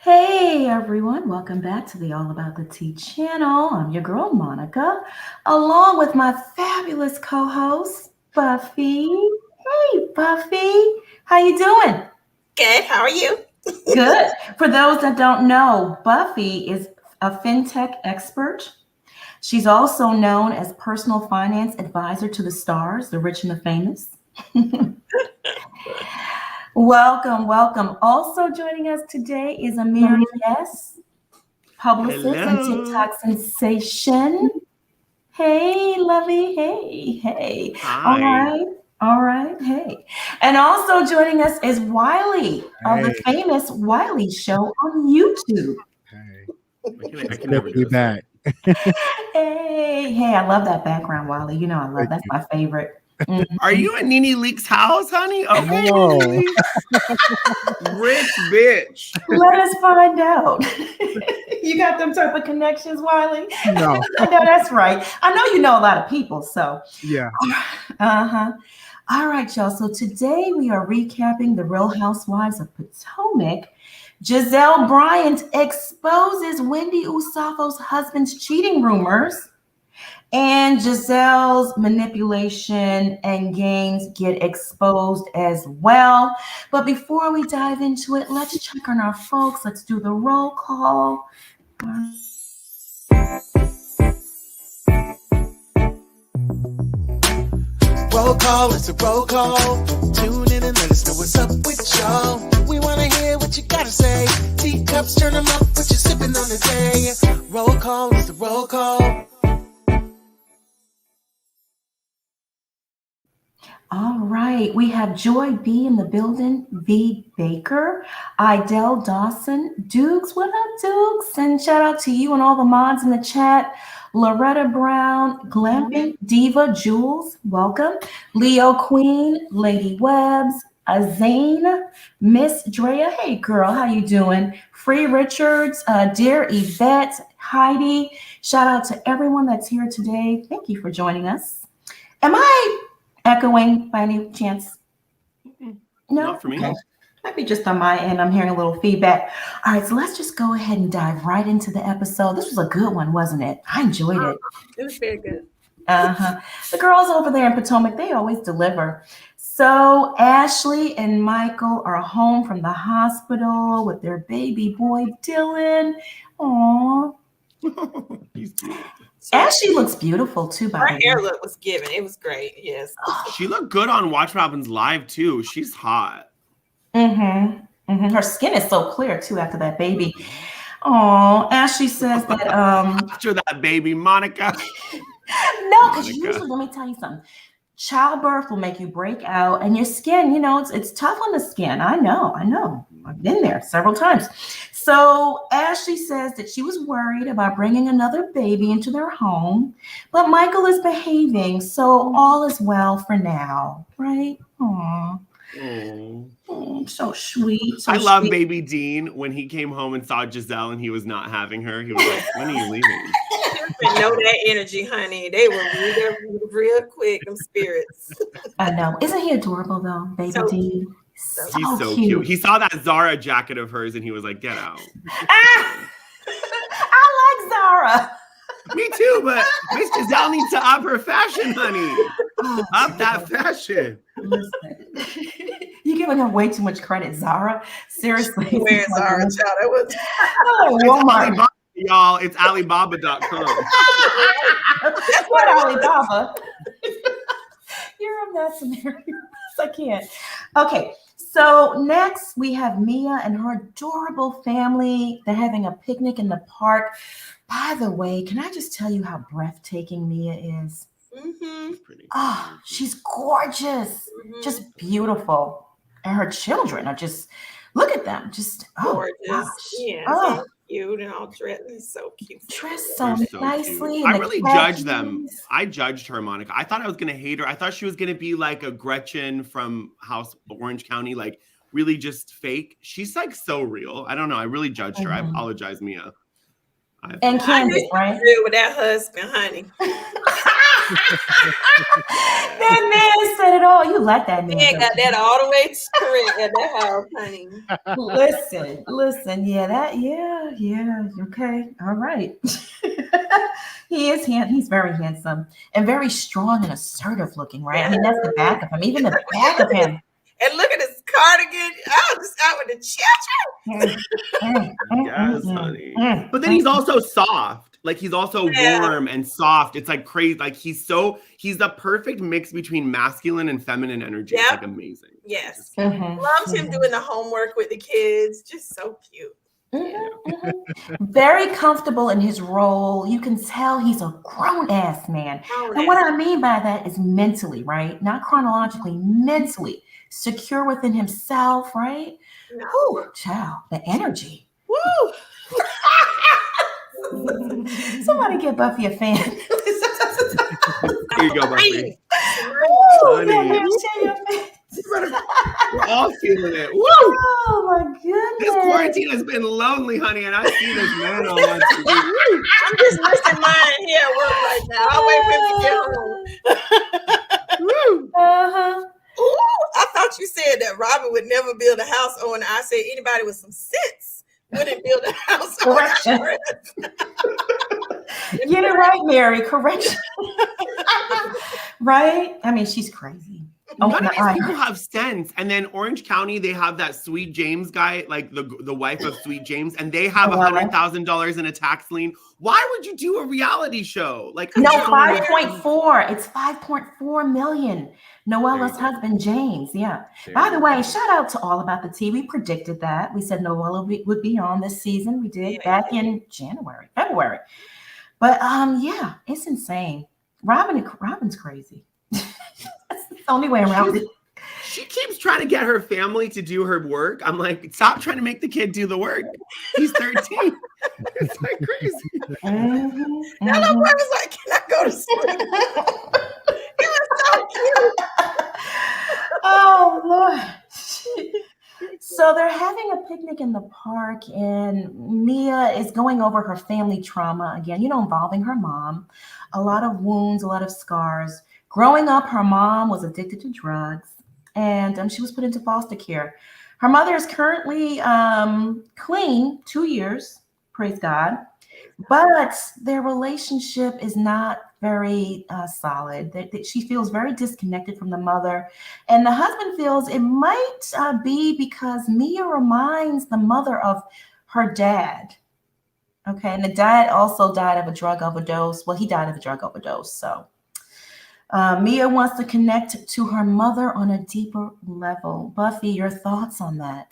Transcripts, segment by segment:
Hey everyone, welcome back to the All About the Tea channel. I'm your girl Monica, along with my fabulous co-host Buffy. Hey Buffy, how you doing? Good. How are you? Good. For those that don't know, Buffy is a fintech expert. She's also known as personal finance advisor to the stars, the rich and the famous. Welcome, welcome. Also joining us today is Amir Yes, publicist and Hello. TikTok sensation. Hey, lovey. Hey, hey. All Hi. right. All right. Hey. And also joining us is Wiley of the Hey, famous Wiley Show on YouTube. hey, I it's can good never to do be this one. back. Hey, hey, I love that background, Wiley. You know, I love Thank that's you. my favorite. Mhm. Are you at Nene Leak's house, honey? Okay, No, Nene Leakes. Rich bitch. Let us find out. You got them type of connections, Wiley? no, I know that's right. I know you know a lot of people, so. yeah. Uh-huh. All right, y'all. So today we are recapping the Real Housewives of Potomac. Gizelle Bryant exposes Wendy Osefo's husband's cheating rumors, and Giselle's manipulation and games get exposed as well. But before we dive into it, let's check on our folks. Let's do the roll call. Roll call, it's a roll call. Tune in and let us know what's up with y'all. We wanna hear what you gotta say. Teacups, turn them up, what you sipping on today. Roll call, it's a roll call. All right, we have Joy B in the building, V Baker, Idell Dawson, Dukes, what up, Dukes? And shout out to you and all the mods in the chat. Loretta Brown, Glamping, Diva, Jules, welcome. Leo Queen, Lady Webbs, Azane, Miss Drea, hey girl, how you doing? Free Richards, dear Yvette, Heidi, shout out to everyone that's here today. Thank you for joining us. Am I echoing by any chance? No? Not for me. Okay. Might be just on my end. I'm hearing a little feedback. All right, so let's just go ahead and dive right into the episode. This was a good one, wasn't it? I enjoyed it. It was very good. Uh-huh. The girls over there in Potomac, they always deliver. So Ashley and Michael are home from the hospital with their baby boy Dylan. Aww. He's cute. Ashley looks beautiful too, by Her the way. hair look was given. It was great. Yes. She looked good on Watch What Happens Live too. She's hot. Her skin is so clear too after that baby. Oh, Ashley says that After that baby, Monica. no, because Monica. usually let me tell you something. Childbirth will make you break out, and your skin, you know, it's tough on the skin. I know. I've been there several times. So Ashley says that she was worried about bringing another baby into their home, but Michael is behaving, so all is well for now, right? Aw. Oh. So sweet. So I love sweet. baby Dean when he came home and saw Giselle and he was not having her. He was like, when are you leaving? I know that energy, honey. They were real quick, them spirits. I know. Isn't he adorable though, baby So Dean? He's so cute. He saw that Zara jacket of hers and he was like, get out. Ah! I like Zara. Me too, but Miss Giselle needs to up her fashion, honey. Up that fashion. Listen, you're giving her way too much credit, Zara. Seriously. Where's Zara, child? That was Oh, Walmart. Alibaba, y'all, it's Alibaba.com. That's what Alibaba. You're a mess, Mary. I can't. Okay. So next we have Mia and her adorable family. They're having a picnic in the park. By the way, can I just tell you how breathtaking Mia is? She's pretty. Oh, she's gorgeous. Just beautiful. And her children are just, look at them. Just, oh, gorgeous. gosh. Yeah, Oh, so cute and all dressed. So cute. dressed so They're so nicely. cute. and I the really judged them. khakis. I judged her, Monica. I thought I was going to hate her. I thought she was going to be like a Gretchen from House Orange County, like really just fake. She's like so real. I don't know. I really judged her. I apologize, Mia. And Candace, right? Real with that husband, honey. That man said it all. You let that man Man go. got that all the way correct at that house, honey. Listen. Yeah. Okay, all right. He's very handsome and very strong and assertive looking, right? I mean, that's the back of him. Even the back of him. And look at his cardigan. I was just out with the children. Yes, honey. But then he's also soft. Like he's also warm and soft. It's like crazy. Like he's the perfect mix between masculine and feminine energy. It's like amazing. Yes. Mhm. Loves him doing the homework with the kids. Just so cute. Very comfortable in his role. You can tell he's a grown-ass man. And what I mean by that is mentally, right? Not chronologically, mentally secure within himself, right? Whew, child, the energy. Woo! Somebody get Buffy a fan. Here you go, Buffy. Honey. We're all feeling it. Woo! Oh my goodness. This quarantine has been lonely, honey, and I see this man on my TV. Woo! I'm just missing mine here at work right now. I'll wait for him to get home. Woo! Ooh, I thought you said that Robin would never build a house owner. I said anybody with some sense wouldn't build a house owner. Get it right, Mary. Correction. Right? I mean, she's crazy. None of these people have sense. And then Orange County, they have that Sweet James guy, like the wife of Sweet James, and they have $100,000 in a tax lien. Why would you do a reality show? Like no, 5.4. It's 5.4 million. Noella's husband, James. Yeah. By the way, shout out to All About the Tea. We predicted that. We said Noella would be on this season. We did back in February. But yeah, it's insane. Robin's crazy. That's the only way around it. She keeps trying to get her family to do her work. I'm like, stop trying to make the kid do the work. He's 13. It's like crazy. Now the boy was like, can I go to sleep? He was so cute. Oh, Lord. So they're having a picnic in the park, and Mia is going over her family trauma again, involving her mom. A lot of wounds, a lot of scars. Growing up, her mom was addicted to drugs, and she was put into foster care. Her mother is currently clean, 2 years, praise God. But their relationship is not very solid. She feels very disconnected from the mother. And the husband feels it might be because Mia reminds the mother of her dad. Okay, and the dad also died of a drug overdose. Well, he died of a drug overdose. So Mia wants to connect to her mother on a deeper level. Buffy, your thoughts on that?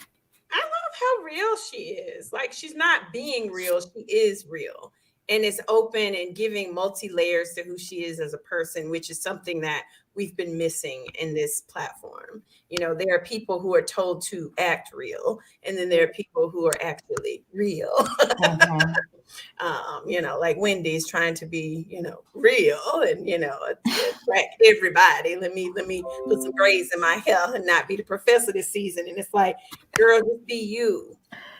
I love how real she is. Like, she's not being real. She is real. And it's open and giving multi-layers to who she is as a person, which is something that we've been missing in this platform. There are people who are told to act real, and then there are people who are actually real. Like Wendy's trying to be, real and, attract everybody. Let me put some braids in my hair and not be the professor this season. And it's like, girl, just be you.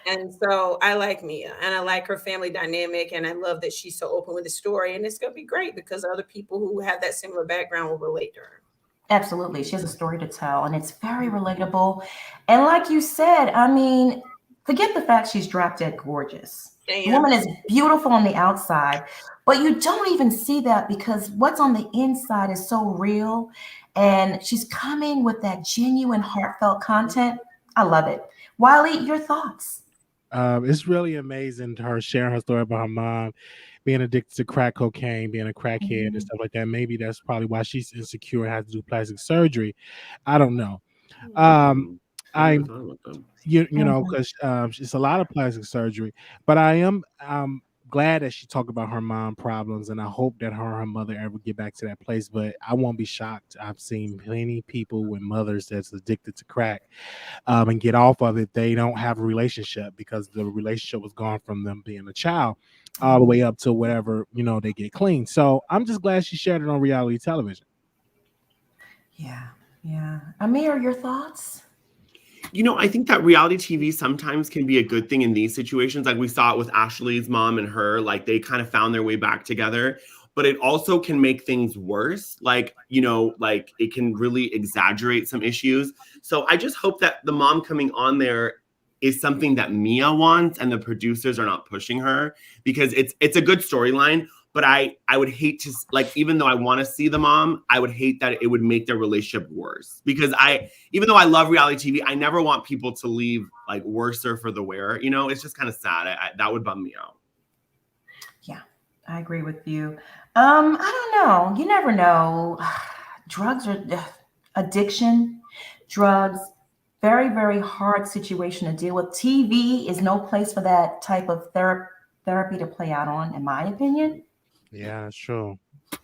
And so I like Mia, and I like her family dynamic, and I love that she's so open with the story. And it's going to be great because other people who have that similar background will relate to her. Absolutely. She has a story to tell, and it's very relatable. And like you said, I mean, forget the fact she's drop dead gorgeous. The woman is beautiful on the outside, but you don't even see that because what's on the inside is so real. And she's coming with that genuine, heartfelt content. I love it. Wiley, your thoughts? It's really amazing her sharing her story about her mom being addicted to crack cocaine, being a crackhead and stuff like that. Maybe that's probably why she's insecure and has to do plastic surgery. I don't know. Because it's a lot of plastic surgery, but I am glad that she talked about her mom problems, and I hope that her and her mother ever get back to that place. But I won't be shocked. I've seen plenty of people with mothers that's addicted to crack and get off of it. They don't have a relationship because the relationship was gone from them being a child all the way up to whatever, they get clean. So I'm just glad she shared it on reality television. Yeah. Amir, your thoughts? I think that reality TV sometimes can be a good thing in these situations. Like we saw it with Ashley's mom and her, like they kind of found their way back together. but it also can make things worse. Like, you know, like it can really exaggerate some issues. So I just hope that the mom coming on there is something that Mia wants and the producers are not pushing her, because it's a good storyline. But I would hate to, like, even though I want to see the mom, I would hate that it would make their relationship worse. Because even though I love reality TV, I never want people to leave like worser for the wear. You know, it's just kind of sad. That would bum me out. Yeah, I agree with you. I don't know. You never know. Drugs are addiction, drugs, very, very hard situation to deal with. TV is no place for that type of therapy to play out on, in my opinion. Yeah, sure.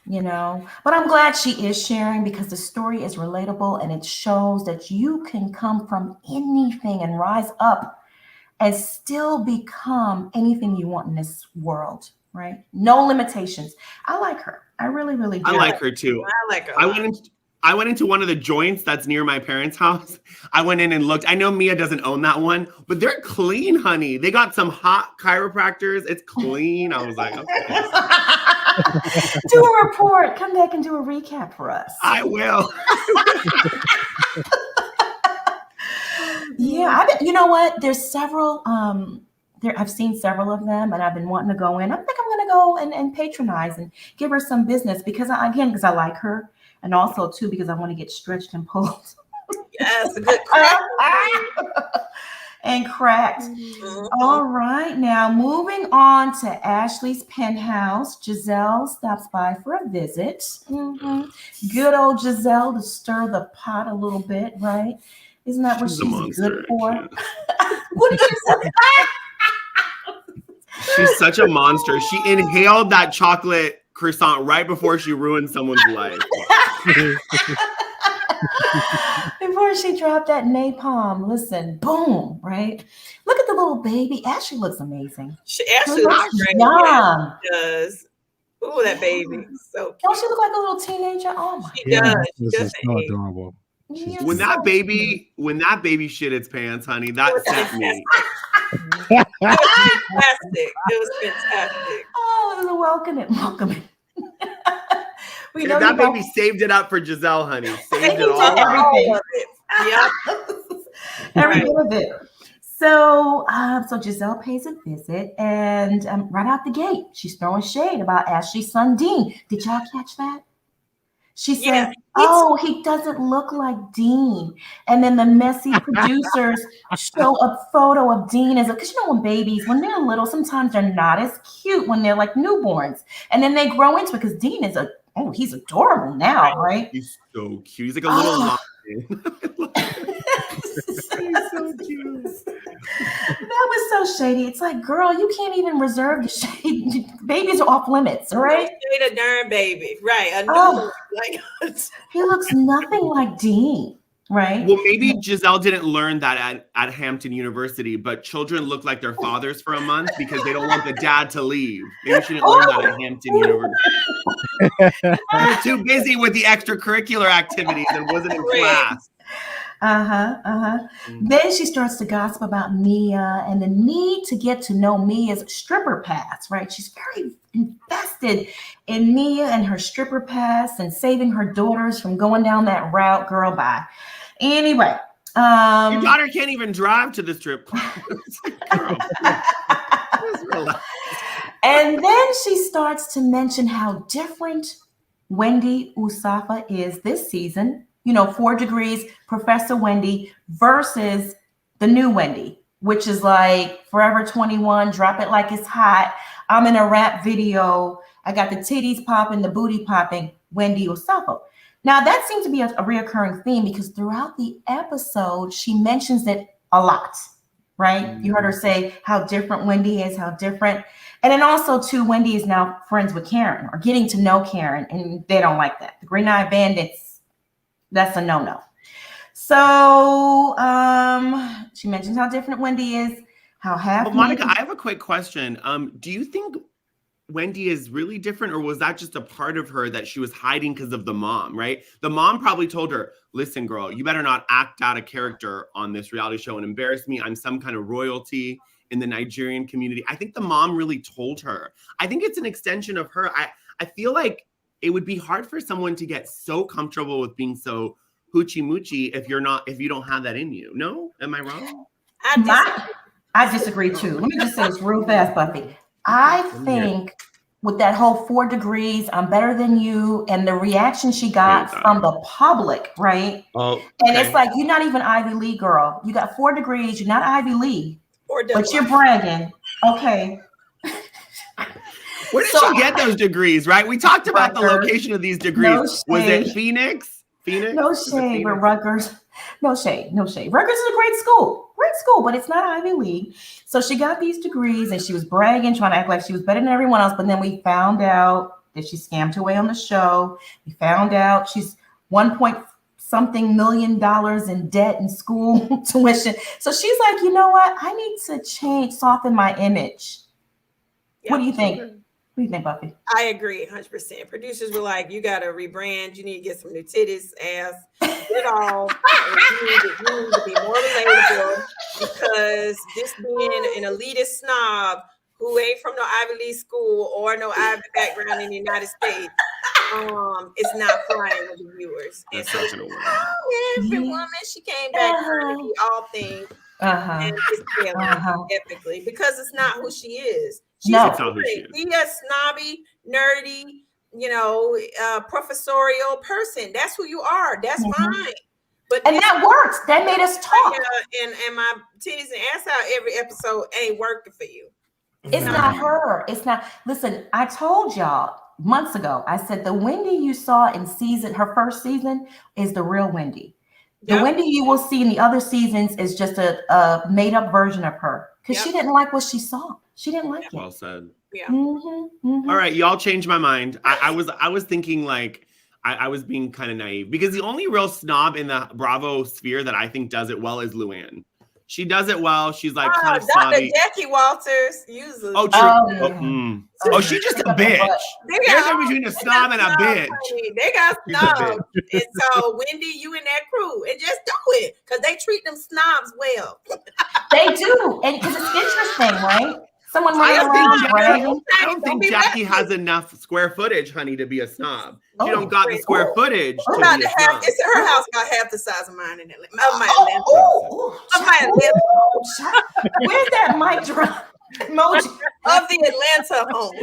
You know, but I'm glad she is sharing because the story is relatable and it shows that you can come from anything and rise up and still become anything you want in this world, right? No limitations. I like her. I really, really do. I like her too. I like her. I went into one of the joints that's near my parents' house. I went in and looked. I know Mia doesn't own that one, but they're clean, honey. They got some hot chiropractors. It's clean. I was like, okay. Do a report. Come back and do a recap for us. I will. Yeah, you know what? There's several. I've seen several of them, and I've been wanting to go in. I think I'm going to go and patronize and give her some business because I like her, and also too because I want to get stretched and pulled. Yes, a good crack. And cracked. Mm-hmm. All right, now moving on to Ashley's penthouse. Giselle stops by for a visit. Mm-hmm. Good old Giselle to stir the pot a little bit, right? Isn't that what she's good for? What did you say? She's such a monster. She inhaled that chocolate croissant right before she ruined someone's life. Before she dropped that napalm, listen, boom, right? Look at the little baby. Ashley looks amazing. She actually looks great. Young. She does. Ooh, that baby. So cute. Don't she look like a little teenager? Oh my She does. She This does is so adorable. God. When that baby shit its pants, honey, that sent me. It was fantastic. It was fantastic. Oh, it was a welcoming. We know That baby saved it up for Giselle, honey. Saved it all. Everything. Yep. Every bit of it. So Giselle pays a visit, and right out the gate, she's throwing shade about Ashley's son, Dean. Did y'all catch that? She says, Yeah. "Oh, he doesn't look like Dean." And then the messy producers show a photo of Dean because you know when they're little, sometimes they're not as cute when they're like newborns, and then they grow into it because Dean is he's adorable now, right? He's so cute. He's like a little lion. He's so cute. That was so shady. It's like, girl, you can't even reserve the shade. Babies are off limits, right? Shade a darn baby, right? He looks nothing like Dean, right? Well, maybe Giselle didn't learn that at Hampton University, but children look like their fathers for a month because they don't want the dad to leave. Maybe she didn't learn that at Hampton University. She was too busy with the extracurricular activities and wasn't in class. Then she starts to gossip about Mia and the need to get to know Mia's stripper past, right? She's very invested in Mia and her stripper past and saving her daughters from going down that route. Girl, bye. Anyway. Your daughter can't even drive to the strip club. Girl, just relax. And then she starts to mention how different Wendy Osefo is this season. You know, 4 Degrees, Professor Wendy versus the new Wendy, which is like Forever 21, drop it like it's hot. I'm in a rap video. I got the titties popping, the booty popping, Wendy Osefo. Now, that seems to be a reoccurring theme because throughout the episode, she mentions it a lot, right? Mm-hmm. You heard her say how different Wendy is, how different. And then also, too, Wendy is now friends with Karen or getting to know Karen, and they don't like that. The Green Eye Bandits, that's a no-no. So she mentions how different Wendy is, how half. Well, Monica, I have a quick question. Do you think Wendy is really different, or was that just a part of her that she was hiding because of the mom, right? The mom probably told her, listen, girl, you better not act out of character on this reality show and embarrass me. I'm some kind of royalty in the Nigerian community. I think the mom really told her. I think it's an extension of her. I feel like it would be hard for someone to get so comfortable with being so hoochie moochie if you don't have that in you. No, am I wrong? I disagree too. Let me just say this real fast, Buffy. I think with that whole 4 degrees, I'm better than you, and the reaction she got from the public, right? Oh, okay. And it's like, you're not even Ivy League, girl. You got 4 degrees. You're not Ivy League, but you're bragging. Okay. Where did she get those degrees, right? We talked about the location of these degrees. Was it Phoenix? No shade, but Rutgers. No shade. Rutgers is a great school, but it's not Ivy League. So she got these degrees and she was bragging, trying to act like she was better than everyone else. But then we found out that she scammed her way on the show. We found out she's $1.something million in debt in school tuition. So she's like, you know what? I need to soften my image. What do you think? What do you think, Buffy? I agree 100%. Producers were like, you got to rebrand. You need to get some new titties, ass, get it all. You need to be more relatable, because this being an elitist snob who ain't from no Ivy League school or no Ivy background in the United States, it's not flying with the viewers. And so every woman, she came back trying to be all things. And it's failing epically because it's not who she is. She's a snobby, nerdy, professorial person. That's who you are. That's fine. But that works. That made us talk. And my titties and ass out every episode ain't working for you. It's not her. It's not. Listen, I told y'all months ago, I said the Wendy you saw in her first season is the real Wendy. The Wendy you will see in the other seasons is just a made up version of her, because she didn't like what she saw. She didn't like it. Well said. Yeah. All right, y'all changed my mind. I was thinking like I was being kind of naive, because the only real snob in the Bravo sphere that I think does it well is Luann. She does it well. She's like kind of snobby. Jackie Walters usually. Oh, true. She's just a bitch. There's a difference between a snob and a bitch. They got snobs. And so, Wendy, you and that crew, and just do it, because they treat them snobs well. They do. And because it's interesting, right? Someone I don't think Jackie has enough square footage, honey, to be a snob. She don't got the square footage to be a snob. Her house about half the size of mine in Atlanta. Where's that mic drop emoji of the Atlanta home?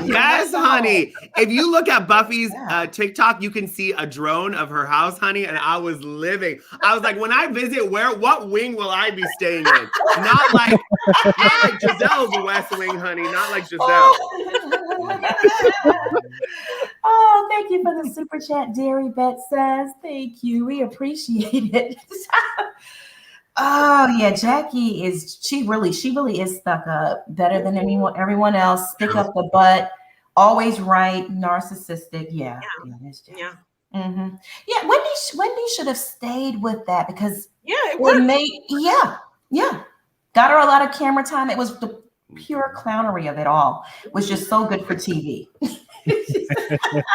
Yes, honey. If you look at Buffy's TikTok, you can see a drone of her house, honey. And I was living. I was like, when I visit, what wing will I be staying in? Not like Giselle's West Wing, honey. Not like Gizelle. Oh, thank you for the super chat, Dairy Bet says. Thank you. We appreciate it. Oh yeah, Jackie she really is stuck up, better than everyone else. Stick up the butt, always right, narcissistic. Yeah. Wendy should have stayed with that, because it worked. Got her a lot of camera time. It was the pure clownery of it all. It was just so good for TV.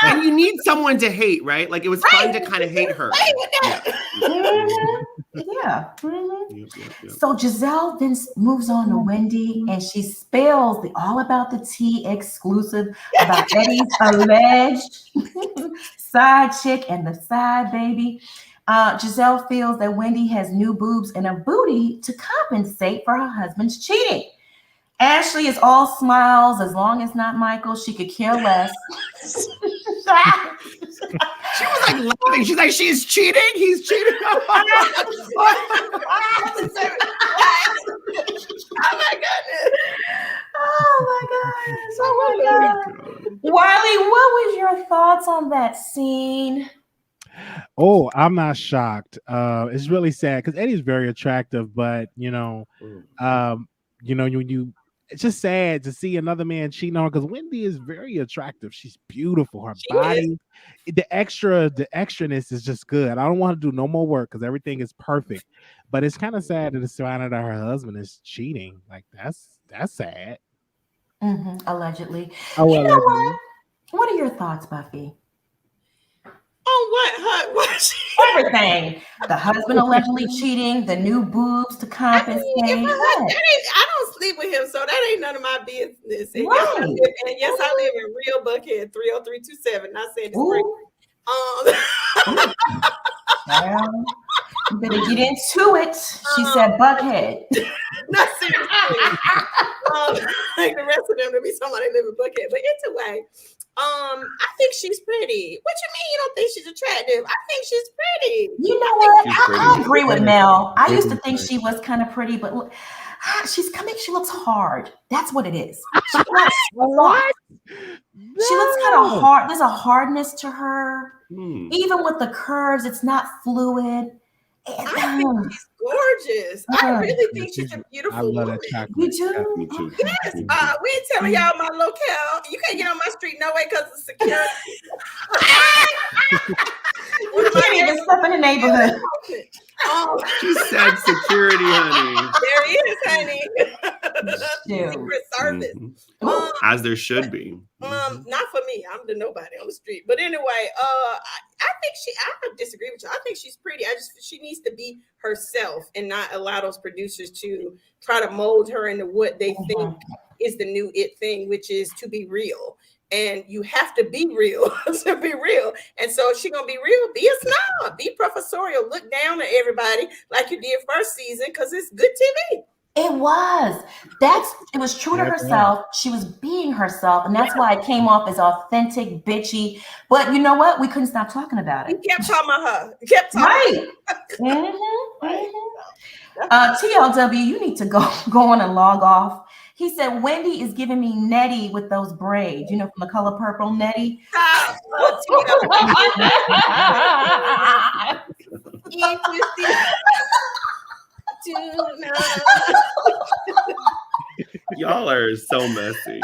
And you need someone to hate, right? Like, it was fun to kind of hate her. So Gizelle then moves on to Wendy, and she spills the all about the tea exclusive about Eddie's alleged side chick and the side baby. Gizelle feels that Wendy has new boobs and a booty to compensate for her husband's cheating. Ashley is all smiles. As long as not Michael, she could care less. She was like laughing. She's like, she's cheating. He's cheating. Oh my God. Wiley, what was your thoughts on that scene? Oh, I'm not shocked. It's really sad because Eddie's very attractive, but it's just sad to see another man cheating on her, because Wendy is very attractive. She's beautiful. Her body, the extraness is just good. I don't want to do no more work because everything is perfect. But it's kind of sad that it's found out that her husband is cheating. Like, that's sad. Allegedly. Oh, you know what are your thoughts, Buffy? Oh, what? Everything. The husband allegedly cheating, the new boobs to compensate. I don't sleep with him, so that ain't none of my business. And Right. yes, I live in real Buckhead, 30327. Not saying it's free. Ooh. Child, you better get into it. She said Buckhead. Not seriously. Like the rest of them to be somebody live in Buckhead. But anyway, I think she's pretty. What you mean you don't think she's attractive? I think she's pretty. You know what? She's I pretty. agree with Mel. I used to Pretty. think she was kind of pretty, but look, she looks hard. That's what it is. She looks What? She looks kind of hard. There's a hardness to her. Hmm. Even with the curves, it's not fluid. I think she's gorgeous. I really think she's a I beautiful love woman. that chocolate. You do? Me too. Yes, we ain't telling y'all my locale. You can't get on my street no way because of security. You can't even step in the neighborhood. She said security, honey. There is, honey. Shoot. Secret Service. Mhm. As there should be. Not for me. I'm the nobody on the street. But anyway, I think I disagree with you. I think she's pretty. She needs to be herself and not allow those producers to try to mold her into what they think is the new it thing, which is to be real. And you have to be real to be real. And so if she's gonna be real, be a snob, be professorial, look down at everybody like you did first season, because it's good TV. It was. It was true to herself. She was being herself, and that's why it came off as authentic, bitchy. But you know what? We couldn't stop talking about You it. kept talking about her. You kept talking. Right. TLW, you need to go on and log off. He said Wendy is giving me Nettie with those braids, from The Color Purple, Nettie. Stop. Y'all are so messy.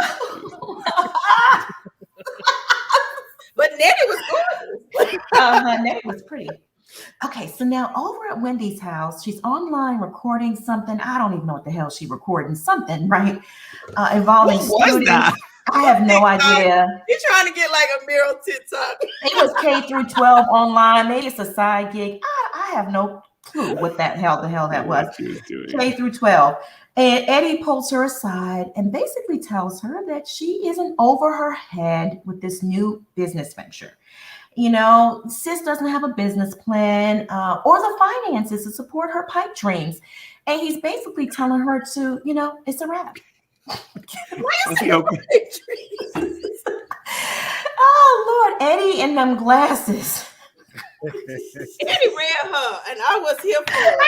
But Nettie was gorgeous. Nettie was pretty. Okay, so now over at Wendy's house, she's online recording something. I don't even know what the hell she's recording. Something, right? Involving What was that? I have no idea. You're trying to get like a mural TikTok. It was K through 12 online. Maybe it's a side gig. I have no clue what the hell that was. What she was doing. K through 12. And Eddie pulls her aside and basically tells her that she isn't over her head with this new business venture. Sis doesn't have a business plan or the finances to support her pipe dreams. And he's basically telling her to, it's a wrap. Okay. Oh, Lord, Eddie and them glasses. Eddie ran her, and I was here for it.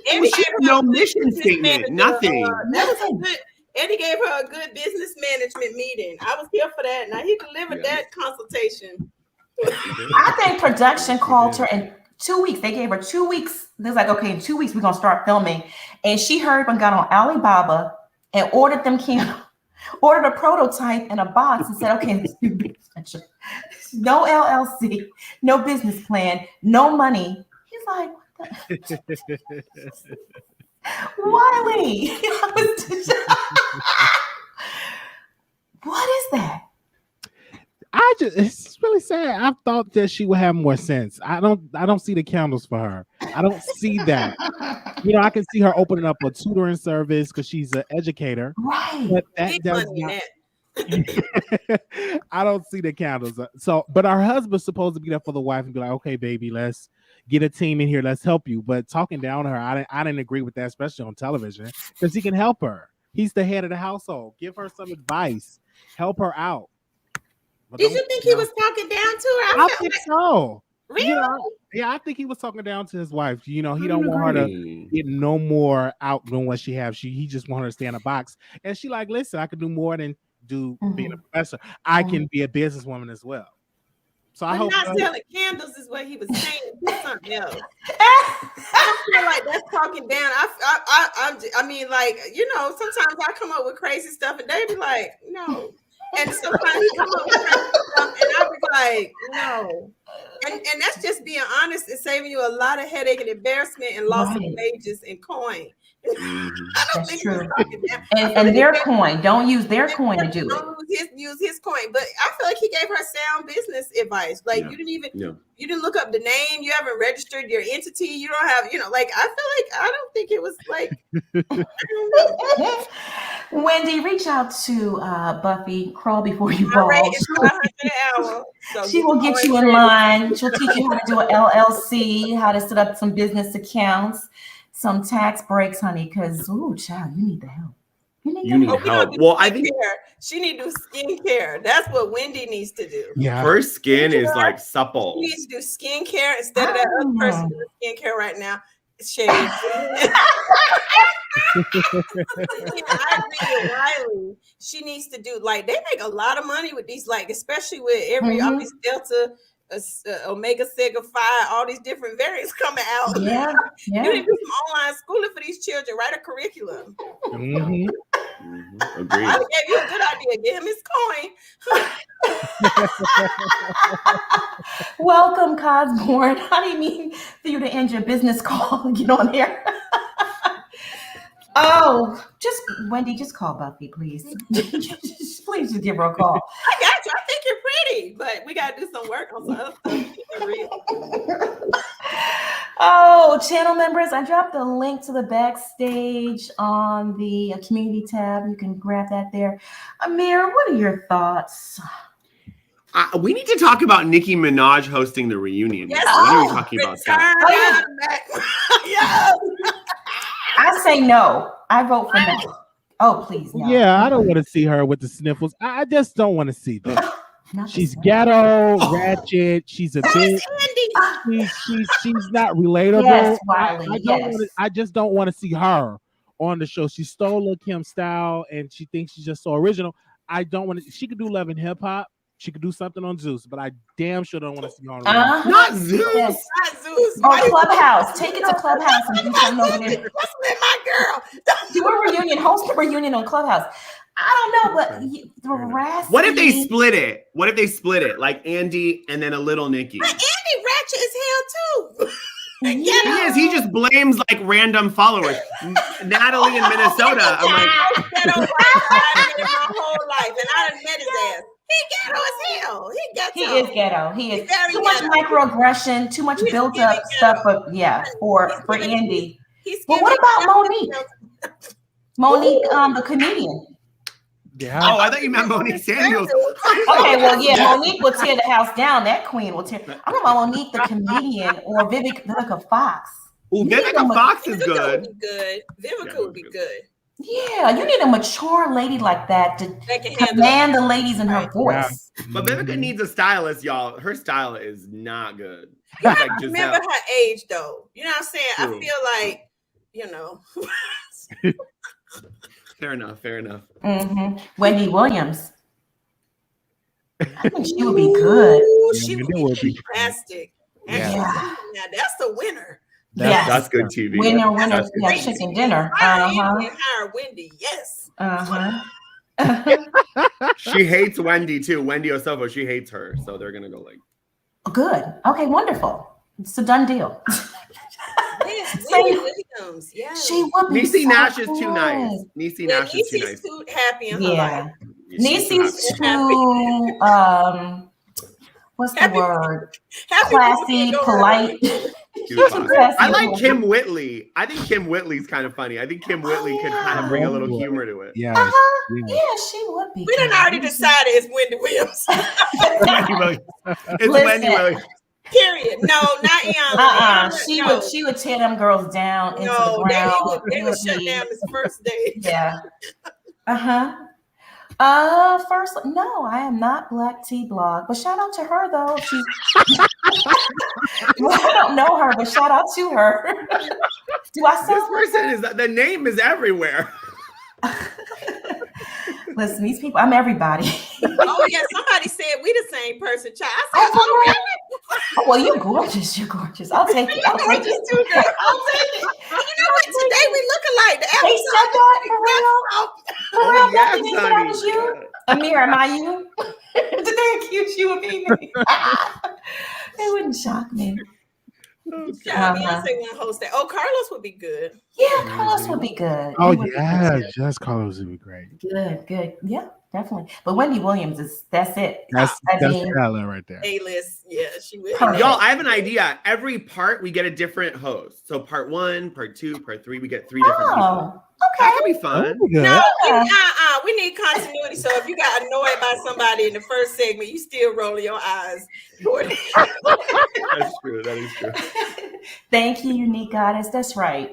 Eddie She gave had her no a good mission business statement, manager, nothing. that was a good. Eddie gave her a good business management meeting. I was here for that. Now he delivered that consultation. I think production called her in 2 weeks. They gave her 2 weeks. They're like, okay, in 2 weeks, we're going to start filming. And she hurried and got on Alibaba and ordered them candles, ordered a prototype in a box and said, okay, this new business venture. No LLC, no business plan, no money. He's like, what the? Wiley. What is that? It's really sad. I thought that she would have more sense. I don't see the candles for her. I don't see that. I can see her opening up a tutoring service because she's an educator. Right. But that does not. I don't see the candles. But our husband's supposed to be there for the wife and be like, okay, baby, let's get a team in here. Let's help you. But talking down to her, I didn't agree with that, especially on television, because he can help her. He's the head of the household. Give her some advice. Help her out. But did you think he was talking down to her? I think so. Really? Yeah, I think he was talking down to his wife. He don't want her to get no more out than what she has. He just want her to stay in a box. And she like, listen, I can do more than being a professor. I can be a businesswoman as well. So I hope not selling candles is what he was saying. Do something else. I don't feel like that's talking down. I mean, like, sometimes I come up with crazy stuff and they be like, no. And sometimes he come up with crazy stuff and I be like, no. And that's just being honest and saving you a lot of headache and embarrassment and loss of wages and coin. I don't think true. Down. And their coin. Don't use their coin to do it. Don't use his coin. But I feel like he gave her sound business advice. Like you didn't look up the name. You haven't registered your entity. You don't have, I feel like I don't think it was like. I don't know. Wendy, reach out to Buffy. Crawl before you My rate walk. is 500 an hour. So She will get you in line. She'll teach you how to do an LLC, how to set up some business accounts, some tax breaks, honey. Because, ooh, child, you need the help. You need help. Well, I think she need to do skincare. That's what Wendy needs to do. Yeah. Her skin is like supple. She needs to do skincare instead of that other person doing skincare right now. Shade. I agree with Riley. She needs to do, like, they make a lot of money with these, like, especially with all these Delta, Omega Sigma Phi, all these different variants coming out. Yeah. You need to do some online schooling for these children. Write a curriculum. Agreed. I gave you a good idea. Give him his coin. Welcome, Cosborn. I didn't mean for you to end your business call and get on here. Oh, just Wendy, just call Buffy, please. Please just give her a call. I got you. I think you're pretty, but we got to do some work on some other stuff. Oh, channel members, I dropped the link to the backstage on the community tab. You can grab that there. Amir, what are your thoughts? We need to talk about Nicki Minaj hosting the reunion. Yes. When are we talking about that? Yes. I say no. I vote for no. Oh, please, no. Yeah, I don't want to see her with the sniffles. I just don't want to see that. She's ghetto, ratchet. She's a bitch. She's not relatable. Yes, Wiley, I just don't want to see her on the show. She stole Lil' Kim's style and she thinks she's just so original. I don't want to. She could do Love and Hip Hop. She could do something on Zeus, but I damn sure don't want to see her on Not Zeus. Yes. Not Zeus. Or Clubhouse. Take it to Clubhouse and do something over there. That's my girl. Do a reunion. Host a reunion on Clubhouse. I don't know, but the harassment. What if they split it? What if they split it? Like Andy and then a little Nicki. But Andy ratchet as hell too. He is. He just blames like random followers. Natalie in Minnesota. I'm like, my whole life, and I done met his ass. He ghetto as hell. He is ghetto. He is very too much microaggression, too much built up stuff. But yeah, for Andy. But what about Monique? Monique, the comedian. Yeah. Oh, I thought you meant Monique Samuels. Okay, well, yeah, Monique will tear the house down. That queen will tear. I'm talking about Monique, the comedian, or Vivica Fox. Ooh, Vivica Fox is good. Vivica would be good. Yeah, you need a mature lady like that to command the ladies in her voice. But Vivica needs a stylist, y'all. Her style is not good. You have to remember her age, though. You know what I'm saying? True. I feel like, you know. Fair enough. Mm-hmm. Wendy Williams. I think she would be good. She would be fantastic. Yeah, that's the winner. That's good TV. Winner, yeah, chicken dinner. Hire Wendy, yes. She hates Wendy too. Wendy Osefo, she hates her, so they're gonna go like. Good. Okay, wonderful. It's a done deal. Williams, yeah. She would be. Niecy Nash is too nice. Niecy Nash is too nice. Too happy in her life. Niecy's too what's the word? Classy, polite. I like Kim Whitley. I think Kim Whitley's kind of funny. I think Kim Whitley could kind of bring a little humor to it. Yeah, she would be. We done already decided it's Wendy Williams. It's Wendy Williams. Period. No, not Iyanla. She would tear them girls down into the ground. They would shut down this first day. Yeah. First, no, I am not Black Tea Blog, but shout out to her though. I don't know her, but shout out to her. Do I sound? This person is the name is everywhere. Listen, these people, I'm everybody. Oh yeah, somebody said we the same person. Child. I said, oh really? Well, you're gorgeous. You're gorgeous. I'll take it. I'll take it. Too, girl. I'll take it. You know what? Today we look alike. They said that for real. For real, yes, they said I was you. Amir, am I you? Did they accuse you of being me? They wouldn't shock me. Beyonce won't host that. Oh, Carlos would be good. Yeah, Carlos would be good. Oh yeah, just Carlos would be great. Good. Yeah, definitely. But Wendy Williams that's it. That's I mean, Stella right there. A-list, yeah, she will. Perfect. Y'all, I have an idea. Every part we get a different host. So part 1, part 2, part 3, we get 3 different people. oh, That okay. could be fun. That'd be good. No, Yeah. we need continuity. So if you got annoyed by somebody in the first segment, you still rolling your eyes. That's true. That is true. Thank you, unique goddess. That's right.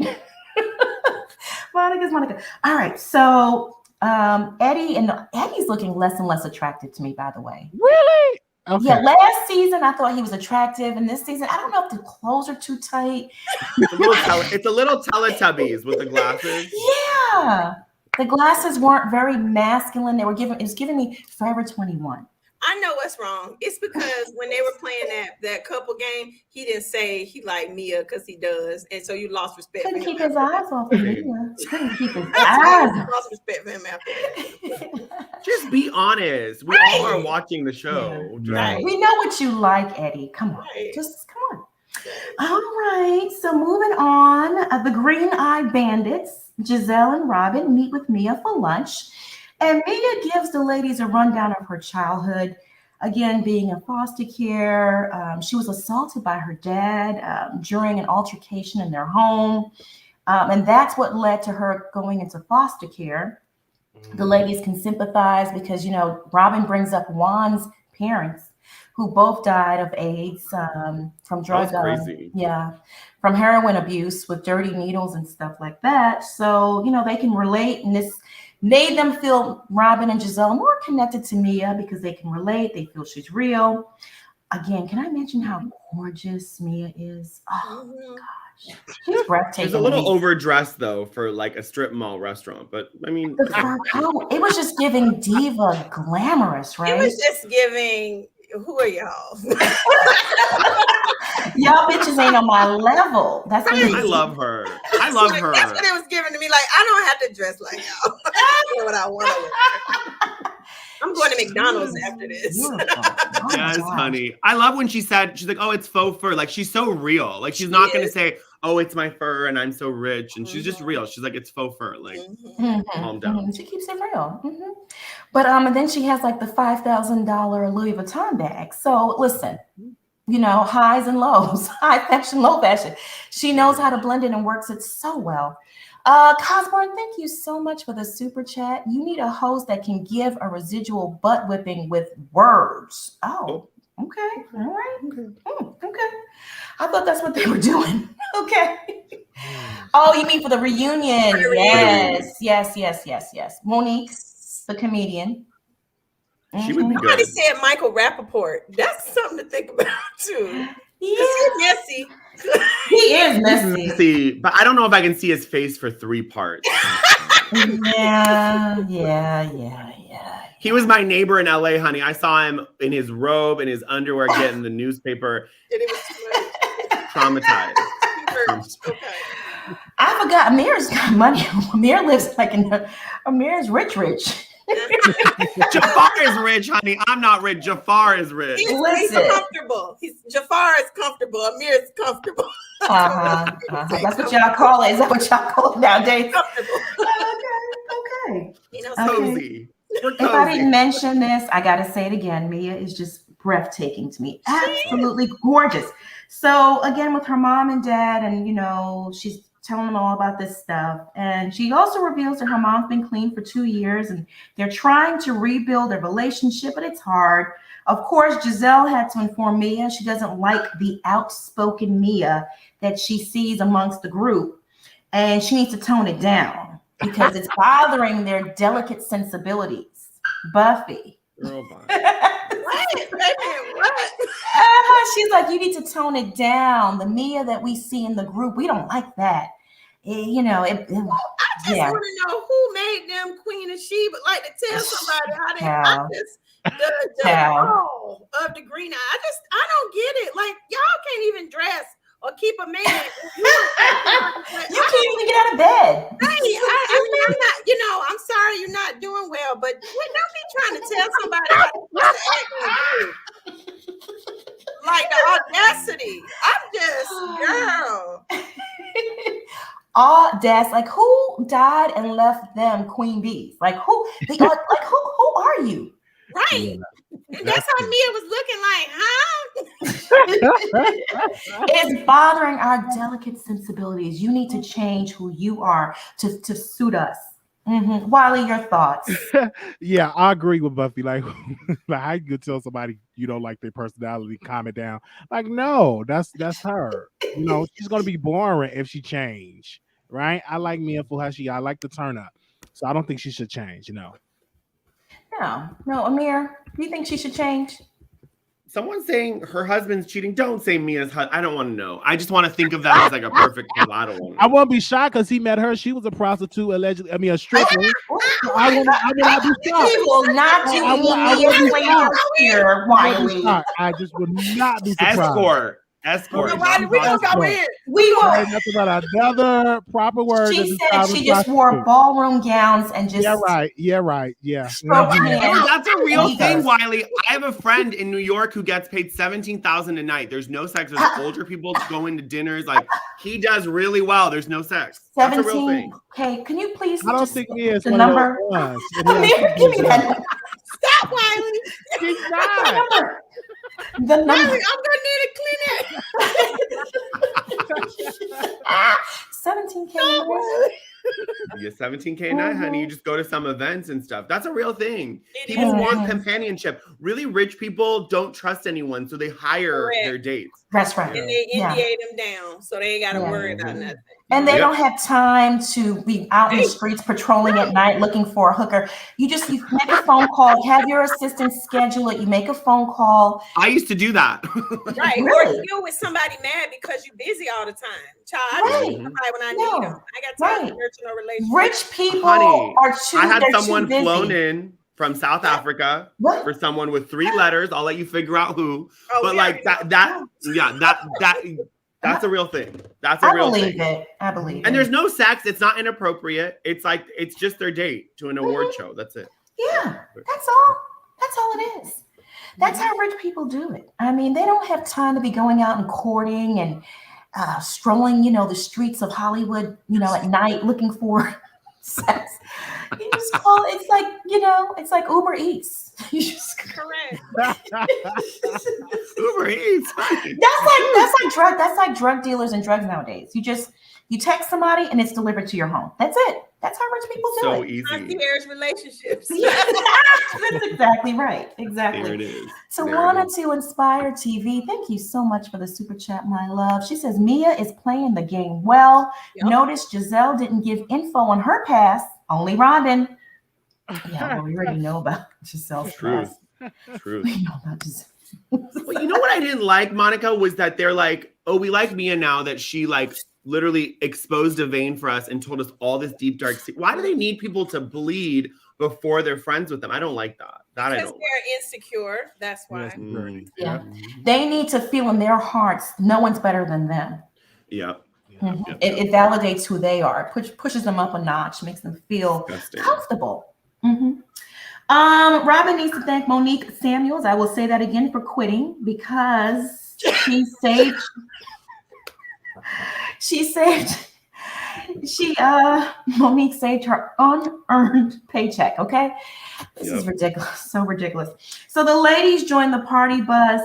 Monica. All right, so Eddie's looking less and less attractive to me, by the way. Really? Okay. Yeah, last season I thought he was attractive, and this season I don't know if the clothes are too tight. It's a little Teletubbies with the glasses. Yeah, the glasses weren't very masculine. It was giving me Forever 21. I know what's wrong. It's because when they were playing that couple game, he didn't say he liked Mia because he does, and so you lost respect. Couldn't for him keep his eyes off of me. Couldn't keep his You eyes. lost respect for him after that. Just be honest. We all are watching the show. Right. We know what you like, Eddie. Come on, Right. just come on. All right, so moving on, the Green-Eyed Bandits, Gizelle and Robin, meet with Mia for lunch. And Mia gives the ladies a rundown of her childhood. Again, being in foster care, she was assaulted by her dad during an altercation in their home. And that's what led to her going into foster care. The ladies can sympathize because, Robin brings up Juan's parents, who both died of AIDS from drug, crazy. From heroin abuse with dirty needles and stuff like that. So, they can relate, and this made them feel Robin and Gizelle more connected to Mia because they can relate. They feel she's real. Again, can I mention how gorgeous Mia is? Oh, gosh. She's breathtaking. She's a little overdressed, though, for like a strip mall restaurant. But, I mean. The fur coat, it was just giving diva glamorous, right? It was just giving, who are y'all? Y'all bitches ain't on my level. That's what I love her. I love her. That's what it was giving to me. Like, I don't have to dress like y'all. I wear what I want to wear. I'm going to McDonald's after this. Yes, honey. I love when she's like, oh, it's faux fur. Like, she's so real. Like, she's not going to say, oh, it's my fur and I'm so rich. And she's just real. She's like, it's faux fur. Like, calm down. She keeps it real. But and then she has like the $5,000 Louis Vuitton bag. So listen, highs and lows, high fashion, low fashion. She knows how to blend it and works it so well. Cosborn, thank you so much for the super chat. You need a host that can give a residual butt whipping with words. Oh, okay. All right. Okay. I thought that's what they were doing. Okay. Oh, you mean for the reunion? Yes. Monique, the comedian. She would be good. Somebody said Michael Rappaport. That's something to think about too. Yeah. He's messy. He is messy. But I don't know if I can see his face for 3 parts. Yeah. He was my neighbor in LA, honey. I saw him in his robe and his underwear getting the newspaper. And it was too much. Traumatized. Okay. I forgot Amir's got money. Amir lives Amir's rich. Jafar is rich, honey. I'm not rich. Jafar is rich. He's comfortable. Jafar is comfortable. Amir is comfortable. That's what y'all call it. Is that what y'all call it nowadays? Comfortable. Okay. Cozy. If I didn't mention this, I got to say it again. Mia is just breathtaking to me. Absolutely gorgeous. So again, with her mom and dad, and she's telling them all about this stuff. And she also reveals that her mom's been clean for 2 years and they're trying to rebuild their relationship, but it's hard. Of course, Gizelle had to inform Mia she doesn't like the outspoken Mia that she sees amongst the group. And she needs to tone it down because it's bothering their delicate sensibilities. Buffy. Girl, bye. What? She's like, you need to tone it down. The Mia that we see in the group, we don't like that. I just want to know who made them Queen of Sheba. Like to tell somebody how they the role of the green eye. I don't get it. Like y'all can't even dress or keep a man. You can't even get out of bed. Hey, I'm not. I'm sorry you're not doing well, but don't be trying to tell somebody how to act in a group. Like the audacity. I'm just girl. Audace. Like who died and left them queen bees? Like who? Who are you? Right. Yeah, And that's how true. Mia was looking like, huh? It's bothering our delicate sensibilities. You need to change who you are to suit us. Wiley, your thoughts? Yeah, I agree with Buffy. Like, like how you could tell somebody you don't like their personality, calm it down. Like, no, that's her. You know, she's gonna be boring if she change. Right? I like Mia for how I like the turn up. So I don't think she should change, you know. No, Amir, do you think she should change? Someone's saying her husband's cheating. Don't say Mia's husband. I don't want to know. I just want to think of that as like a perfect kill. I don't want to I know. won't be shocked because he met her. She was a prostitute, allegedly. I mean, a stripper. I will not be shocked. He will not do I any won't be shocked. here, I won't be Wiley. shocked. I just would not be surprised. Escort. So why did we gonna go in? We There will. ain't nothing but another proper word. to She said describe she a just wore prostitute. ballroom gowns and just Yeah, right. Yeah, right. Yeah. stroked Mhm. hands. No, that's a real He thing, does. Wiley. I have a friend in New York who gets paid $17,000 a night. There's no sex. There's older people going to dinners. Like he does really well. There's no sex. That's a real thing. Okay, can you please I don't just think he is the one number? of those ones. Amir, give me that number. Stop, Wiley. He's The not. number. The number. Wiley, I'm gonna need a clinic. 17K. Stop, Wiley. You get $17K a night, honey. You just go to some events and stuff. That's a real thing. It People is. want companionship. Really rich people don't trust anyone, so they hire Correct. their dates. That's right. And they Yeah. NDA them down, so they ain't gotta Yeah. worry about nothing. And they Yep. don't have time to be out in the streets patrolling at night looking for a hooker. You make a phone call, have your assistant schedule it. You make a phone call. I used to do that. Right. Really? Or you're with somebody mad because you're busy all the time. Child, I just Right. need somebody when I No. need them. I got time Right. to nurture no relationship. Rich people Honey, are too. I had they're someone too busy. flown in from South Africa What? for someone with 3 letters. I'll let you figure out who. Oh, But we like already that's a real thing. That's a I real believe thing. it. I believe And it. there's no sex. It's not inappropriate. It's like it's just their date to an award show. That's it. Yeah, that's all. That's all it is. That's how rich people do it. I mean, they don't have time to be going out and courting and strolling, the streets of Hollywood, at night looking for sex. You just call it's like, it's like Uber Eats. You just Correct. Uber Eats. Honey. that's like drug dealers and drugs nowadays. You text somebody and it's delivered to your home. That's it. That's how rich people do So it. easy. Concierge relationships. That's exactly right. Exactly. There it is. So There it Lana is. to Inspire TV, thank you so much for the super chat, my love. She says Mia is playing the game well. Yep. Notice Gizelle didn't give info on her past, only Robin. Yeah, well, we already know about Giselle's Truth. past. Truth. We know about Giselle. Well, you know what I didn't like, Monica, was that they're like, oh, we like Mia now that she like literally exposed a vein for us and told us all this deep dark secret. Why do they need people to bleed before they're friends with them? I don't like that. That I Because don't. they're insecure. That's why. Yes. Mm, Yeah. They need to feel in their hearts no one's better than them. yeah. Mhm. Yep. It validates who they are. Pushes them up a notch, makes them feel Disgusting. comfortable. Mhm. Robin needs to thank Monique Samuels. I will say that again for quitting because Monique saved her unearned paycheck. Okay, this is ridiculous, so ridiculous. So the ladies joined the party bus,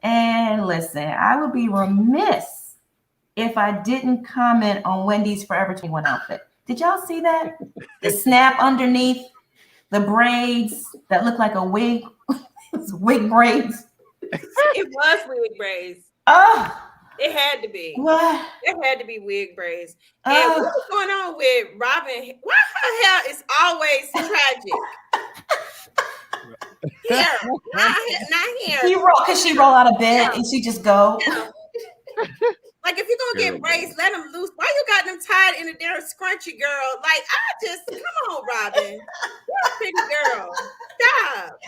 and listen, I would be remiss if I didn't comment on Wendy's Forever 21 outfit. Did y'all see that? The snap underneath, the braids that look like a wig. It's wig braids. It was wig braids. Oh, It had to be. what? It had to be wig braids. And Oh. what's going on with Robin? Why her hair is always tragic? Hair, not hair. Because she roll out of bed and she just go. Yeah. Like if you're gonna get braids, let them loose. Why you got them tied in a damn scrunchy, girl? Like come on, Robin. You're a pretty girl. Stop.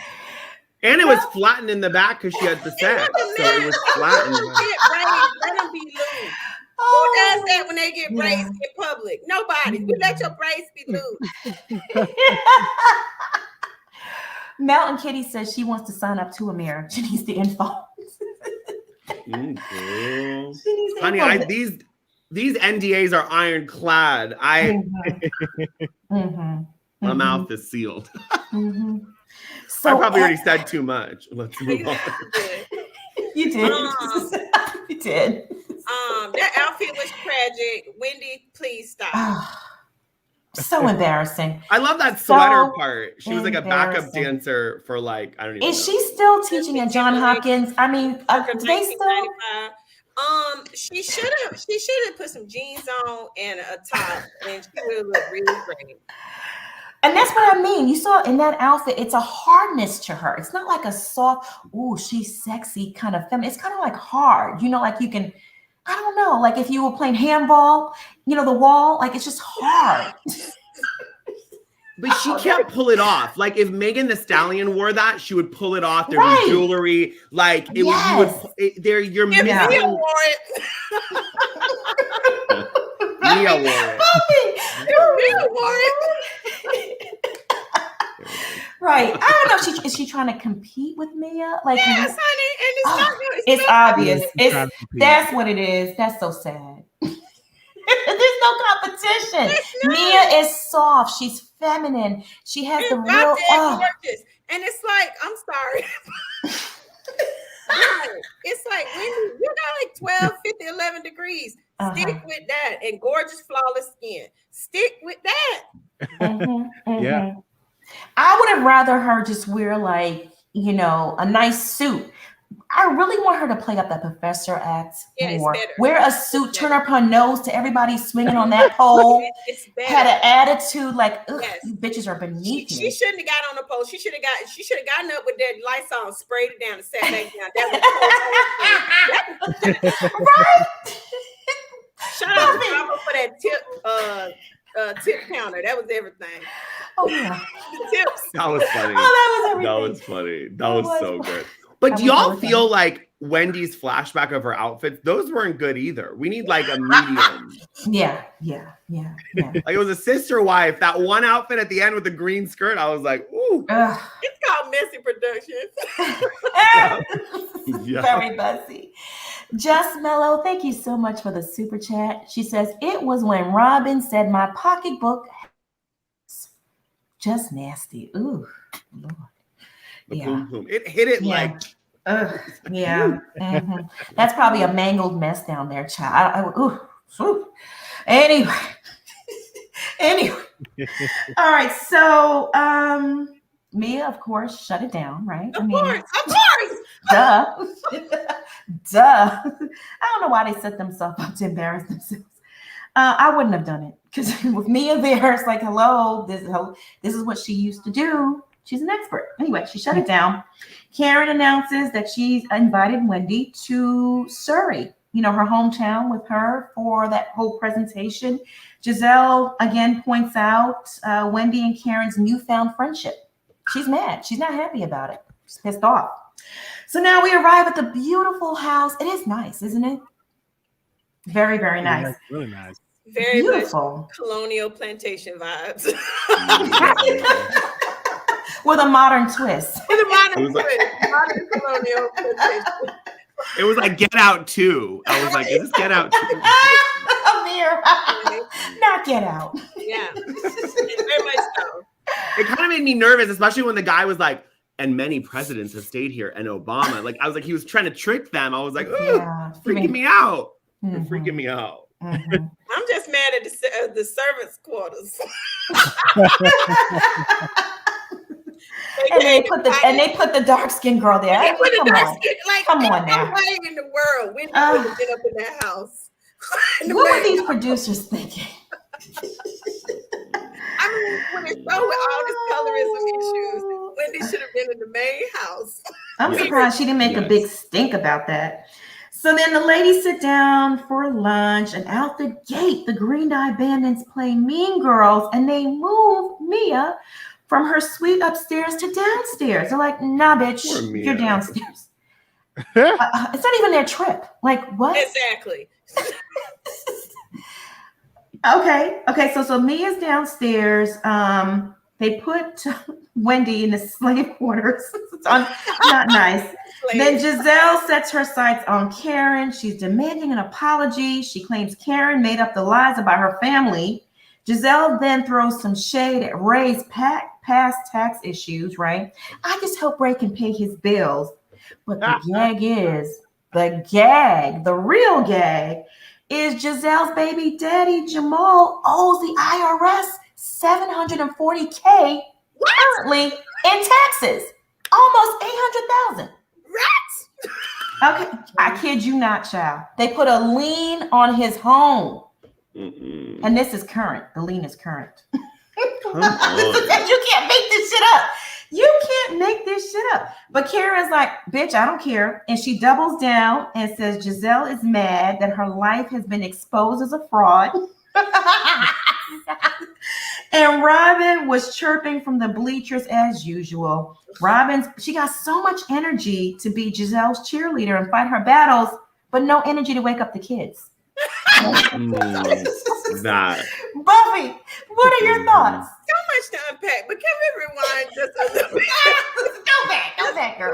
And it was flattened in the back because she had the sack. So it was flattened. Get braids, let them be loose. Who does that when they get braids in public? Nobody. We let your braids be loose. Mountain Kitty says she wants to sign up to Amir. She needs the info. Girl. She needs the Honey, info. These NDAs are ironclad. My mouth is sealed. So I probably already said too much. Let's move on. You did. You did. That outfit was tragic. Wendy, please stop. So embarrassing. I love that sweater part. She was like a backup dancer for like, I don't even know. Is she still teaching at Johns Hopkins? I mean, do they still? She should have put some jeans on and a top, and she would look really great. And that's what I mean. You saw in that outfit, it's a hardness to her. It's not like a soft, ooh, she's sexy kind of feminine. It's kind of like hard, like you can, I don't know, like if you were playing handball, the wall, like it's just hard. But she can't pull it off. Like if Megan Thee Stallion wore that, she would pull it off. There'd be jewelry. Like it you're missing. Mia wore it. Mia wore it. Mia wore it. Right. I don't know. Is she trying to compete with Mia? Like, yes, honey. And it's not good. It's obvious. That's what it is. That's so sad. There's no competition. Mia is soft. She's feminine. She has the real gorgeous. And it's like, I'm sorry. It's like, Wendy, you got like 12, 50, 11 degrees. Stick with that. And gorgeous, flawless skin. Stick with that. Yeah. I would have rather her just wear like, a nice suit. I really want her to play up that professor act more. Wear a suit, turn up her nose to everybody swinging on that pole. Had an attitude like, ugh, you bitches are beneath me. She shouldn't have got on the pole. She should have gotten up with that lights on, sprayed it down, and sat back down. That was right. Shout out to Bravo for that tip counter. That was everything. Oh yeah. The tips. That was funny. Oh, that was everything. That was funny. That was so good. But do y'all feel like Wendy's flashback of her outfits, those weren't good either? We need like a medium. Yeah. Like it was a sister wife. That one outfit at the end with the green skirt, I was like, ooh. It's called Messy Productions. Very messy. Just Mellow, thank you so much for the super chat. She says, it was when Robin said my pocketbook just nasty. Ooh, Lord. Boom, boom. It hit it like. That's probably a mangled mess down there, child. Anyway. All right. So, Mia, of course, shut it down, right? Of course. Duh. I don't know why they set themselves up to embarrass themselves. I wouldn't have done it because with Mia there, it's like, hello, this is what she used to do. She's an expert. Anyway, she shut it down. Karen announces that she's invited Wendy to Surrey, her hometown, with her for that whole presentation. Gizelle again points out Wendy and Karen's newfound friendship. She's mad. She's not happy about it. She's pissed off. So now we arrive at the beautiful house. It is nice, isn't it? Very, very nice. Yeah, really nice. Very beautiful. Much colonial plantation vibes. With a modern twist. Modern colonial plantation. It was like Get Out 2. I was like, is this Get Out 2? Amir. Not Get Out. Yeah. Very much so. It kind of made me nervous, especially when the guy was like, and many presidents have stayed here, and Obama. Like, I was like, he was trying to trick them. I was like, freaking me out. You're freaking me out. I'm just mad at the servants' quarters. And they put the dark skinned girl there. Come on now. No way in the world. When would have been up in that house? What were these producers thinking? I mean, when it's so with all this colorism issues, Wendy should have been in the main house. I'm surprised she didn't make a big stink about that. So then the ladies sit down for lunch, and out the gate, the Green Eye Bandits play Mean Girls, and they move Mia from her suite upstairs to downstairs. They're like, nah, bitch, you're downstairs. It's not even their trip. Like, what? Exactly. Okay. So Mia's downstairs. They put Wendy in the slave quarters. It's not nice. Then Gizelle sets her sights on Karen. She's demanding an apology. She claims Karen made up the lies about her family. Gizelle then throws some shade at Ray's past tax issues, right? I just hope Ray can pay his bills. But the real gag is Giselle's baby daddy, Jamal, owes the IRS $740K currently in taxes. Almost $800,000. Rats. Okay, I kid you not, child. They put a lien on his home. And this is current. The lien is current. You can't make this shit up. You can't make this shit up. But Karen's like, bitch, I don't care. And she doubles down and says Gizelle is mad that her life has been exposed as a fraud. And Robin was chirping from the bleachers as usual. She got so much energy to be Giselle's cheerleader and fight her battles, but no energy to wake up the kids. Buffy, what are your thoughts? So much to unpack, but can we rewind just a little bit? Go back, girl.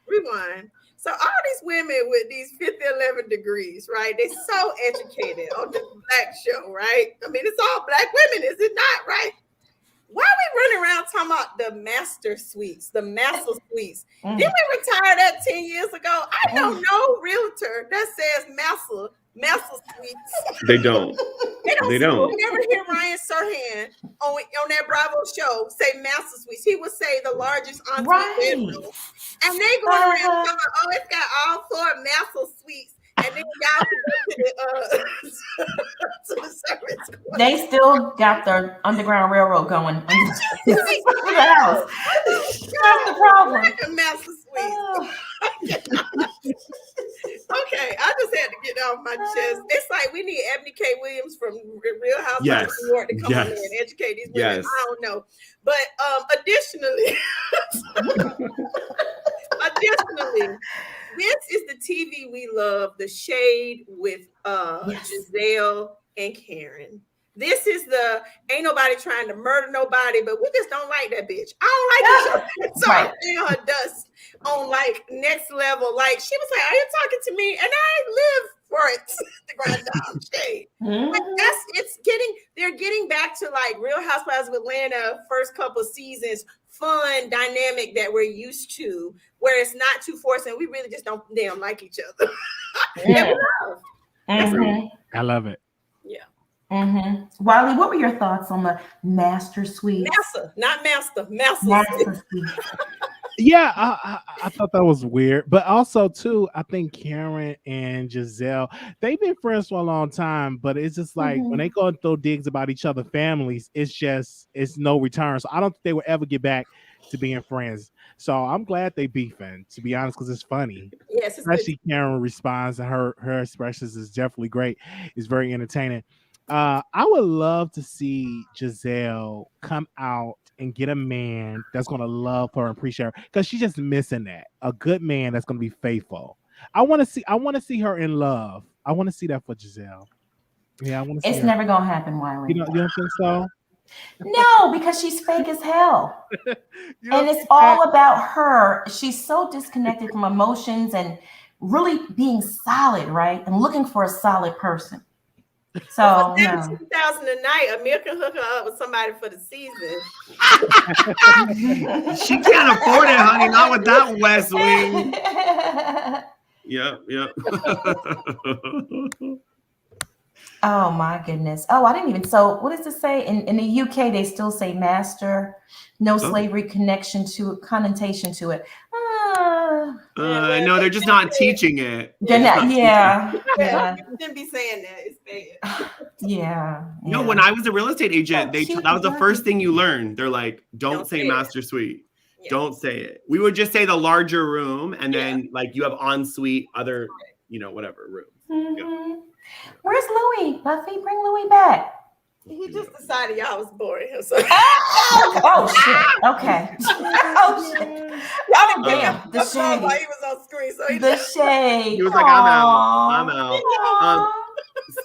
Rewind. So all these women with these 50, 11 degrees, right? They're so educated on the Black show, right? I mean, it's all Black women, is it not, right? Why are we running around talking about the master suites, the master suites? Didn't we retire that 10 years ago? I know no realtor that says master suites. They don't. They don't. You never hear Ryan Serhan on that Bravo show say master suites. He would say the largest ensuite bedroom. And they going around talking, oh, it's got all 4 master suites. And then y'all to the service. They still got their Underground Railroad going under the house. That's the problem. Like a master suite. Okay, I just had to get off my chest. It's like we need Ebony K. Williams from Real Housewives of New York to come in there and educate these women. I don't know. But additionally, this is the TV we love, the shade with Gizelle and Karen. This is the ain't nobody trying to murder nobody, but we just don't like that bitch. I don't like her. Sorry, her dust on like next level. Like she was like, "Are you talking to me?" And I live for it. The grind down shade. Like they're getting back to like Real Housewives of Atlanta first couple seasons, fun dynamic that we're used to, where it's not too forced and we really just don't damn like each other. I love it. Yeah. Wiley, what were your thoughts on the master suite? Master suite. Yeah, I thought that was weird, but also too, I think Karen and Gizelle, they've been friends for a long time, but it's just like when they go and throw digs about each other's families, it's no return. So I don't think they will ever get back to being friends. So I'm glad they beefing, to be honest, because it's funny. Yes, especially Karen responds, and her expressions is definitely great. It's very entertaining. I would love to see Gizelle come out and get a man that's going to love her and appreciate her, because she's just missing that. A good man that's going to be faithful. I want to see her in love. I want to see that for Gizelle. Yeah, I want to see It's never going to happen, Wiley. You don't think so? No, because she's fake as hell. And it's all about her. She's so disconnected from emotions and really being solid, right? And looking for a solid person. So, no. 2,000 a night, Amir can hook her up with somebody for the season. She can't afford it, honey. Not with that West Wing. Yep. Oh my goodness. Oh, I didn't even. So what does it say? In the UK, they still say master, no slavery connection to it. No, they're just not teaching it. They're not, yeah. You shouldn't be saying that. It's bad. Yeah. No, when I was a real estate agent, that was the first thing you learned. They're like, don't say master suite. Yeah. Don't say it. We would just say the larger room, and then like you have ensuite, other, whatever room. Yeah. Where's Louis? Buffy, bring Louis back. He just decided y'all was boring him. So. Oh shit. Okay. Oh shit. Oh damn. The shade. He was on screen. So the shade. He was like, I'm out.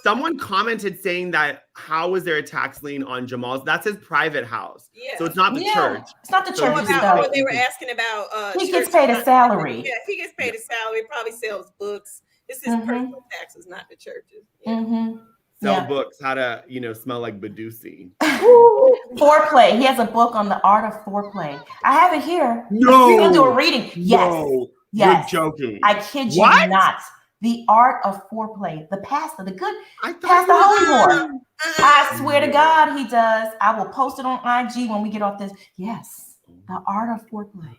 Someone commented saying that how was there a tax lien on Jamal's? That's his private house. Yeah. So it's not the church. It's not the So church's you can stuff. Or they were asking about He gets church paid a contributions. salary. Yeah, he gets paid a salary, probably sells books. This is personal taxes, not the churches. Yeah. Sell books, how to, smell like Badusi. Foreplay. He has a book on the art of foreplay. I have it here. No. We're going to do a reading. Yes. No. Yes. You're joking. I kid you What? not. The art of foreplay. The pastor, the good Pastor Holy Whore. I swear to God, he does. I will post it on IG when we get off this. Yes. The art of foreplay.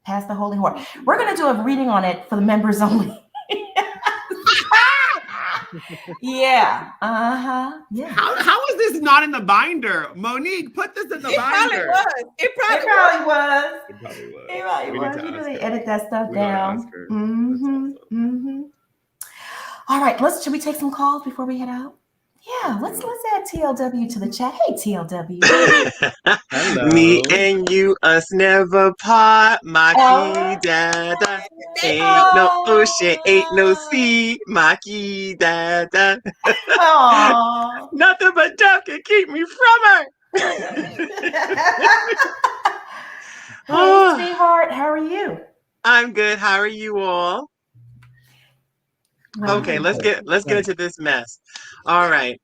Pastor Holy Whore. We're going to do a reading on it for the members only. Yeah. Yeah. How is this not in the binder? Monique, put this in the binder. It probably was. It probably was. It probably was. You really edit that stuff down. All right, should we take some calls before we head out? Yeah, let's add TLW to the chat. Hey, TLW. Hello. Me and you, us never part. Maki dada. Ain't no ocean, ain't no sea. Maki dada. Nothing but death can keep me from her. Hey, sweetheart, how are you? I'm good. How are you all? Okay, let's get into this mess. All right.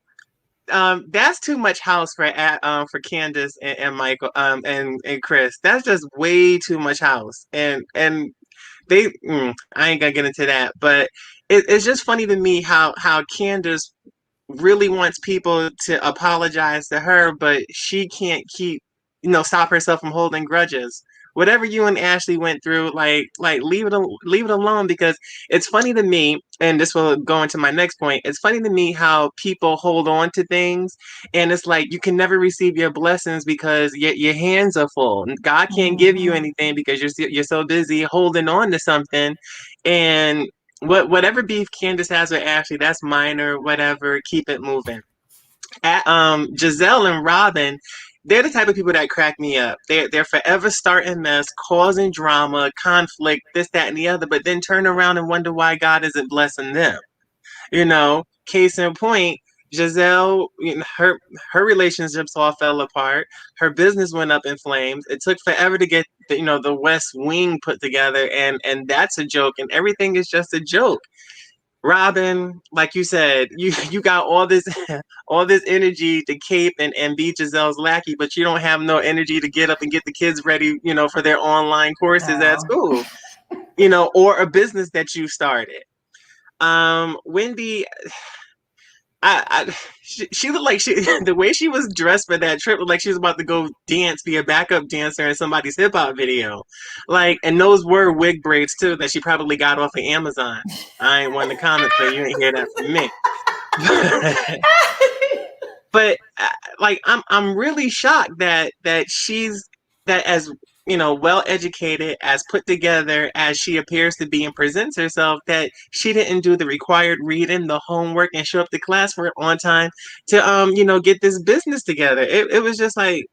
That's too much house for Candace and Michael and Chris. That's just way too much house. And they I ain't gonna get into that, but it's just funny to me how Candace really wants people to apologize to her, but she can't stop herself from holding grudges. Whatever you and Ashley went through, like leave it alone, because it's funny to me, and this will go into my next point. It's funny to me how people hold on to things, and it's like you can never receive your blessings because your hands are full. God can't give you anything because you're so busy holding on to something, and whatever beef Candace has with Ashley, that's minor. Whatever, keep it moving. Gizelle and Robin, they're the type of people that crack me up. They're forever starting mess, causing drama, conflict, this, that, and the other, but then turn around and wonder why God isn't blessing them. Case in point, Gizelle, her relationships all fell apart. Her business went up in flames. It took forever to get the West Wing put together, and that's a joke, and everything is just a joke. Robin, like you said, you got all this energy to cape and be Giselle's lackey, but you don't have no energy to get up and get the kids ready, for their online courses at school, or a business that you started. Wendy, she looked like the way she was dressed for that trip looked like she was about to go dance, be a backup dancer in somebody's hip hop video. And those were wig braids too that she probably got off of Amazon. I ain't one to comment, so you ain't hear that from me. But I'm really shocked that she's as well educated, as put together as she appears to be and presents herself, that she didn't do the required reading, the homework, and show up to class for it on time to get this business together. It was just like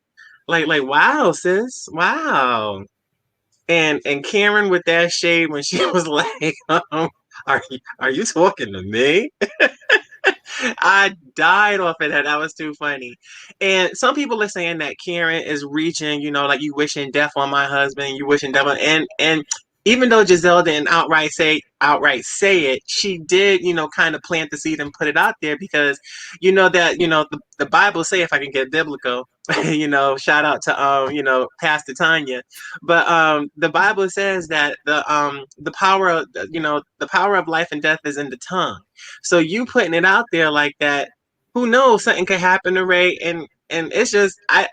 wow, sis, wow. And Karen with that shade when she was like, are you talking to me? I died off of that. That was too funny. And some people are saying that Karen is reaching, like you wishing death on my husband, you wishing death on, and even though Gizelle didn't outright say it, she did, kind of plant the seed and put it out there, because that the Bible say, if I can get biblical, shout out to Pastor Tanya, but the Bible says that the power of the power of life and death is in the tongue. So you putting it out there like that, who knows, something could happen to Ray, and it's just I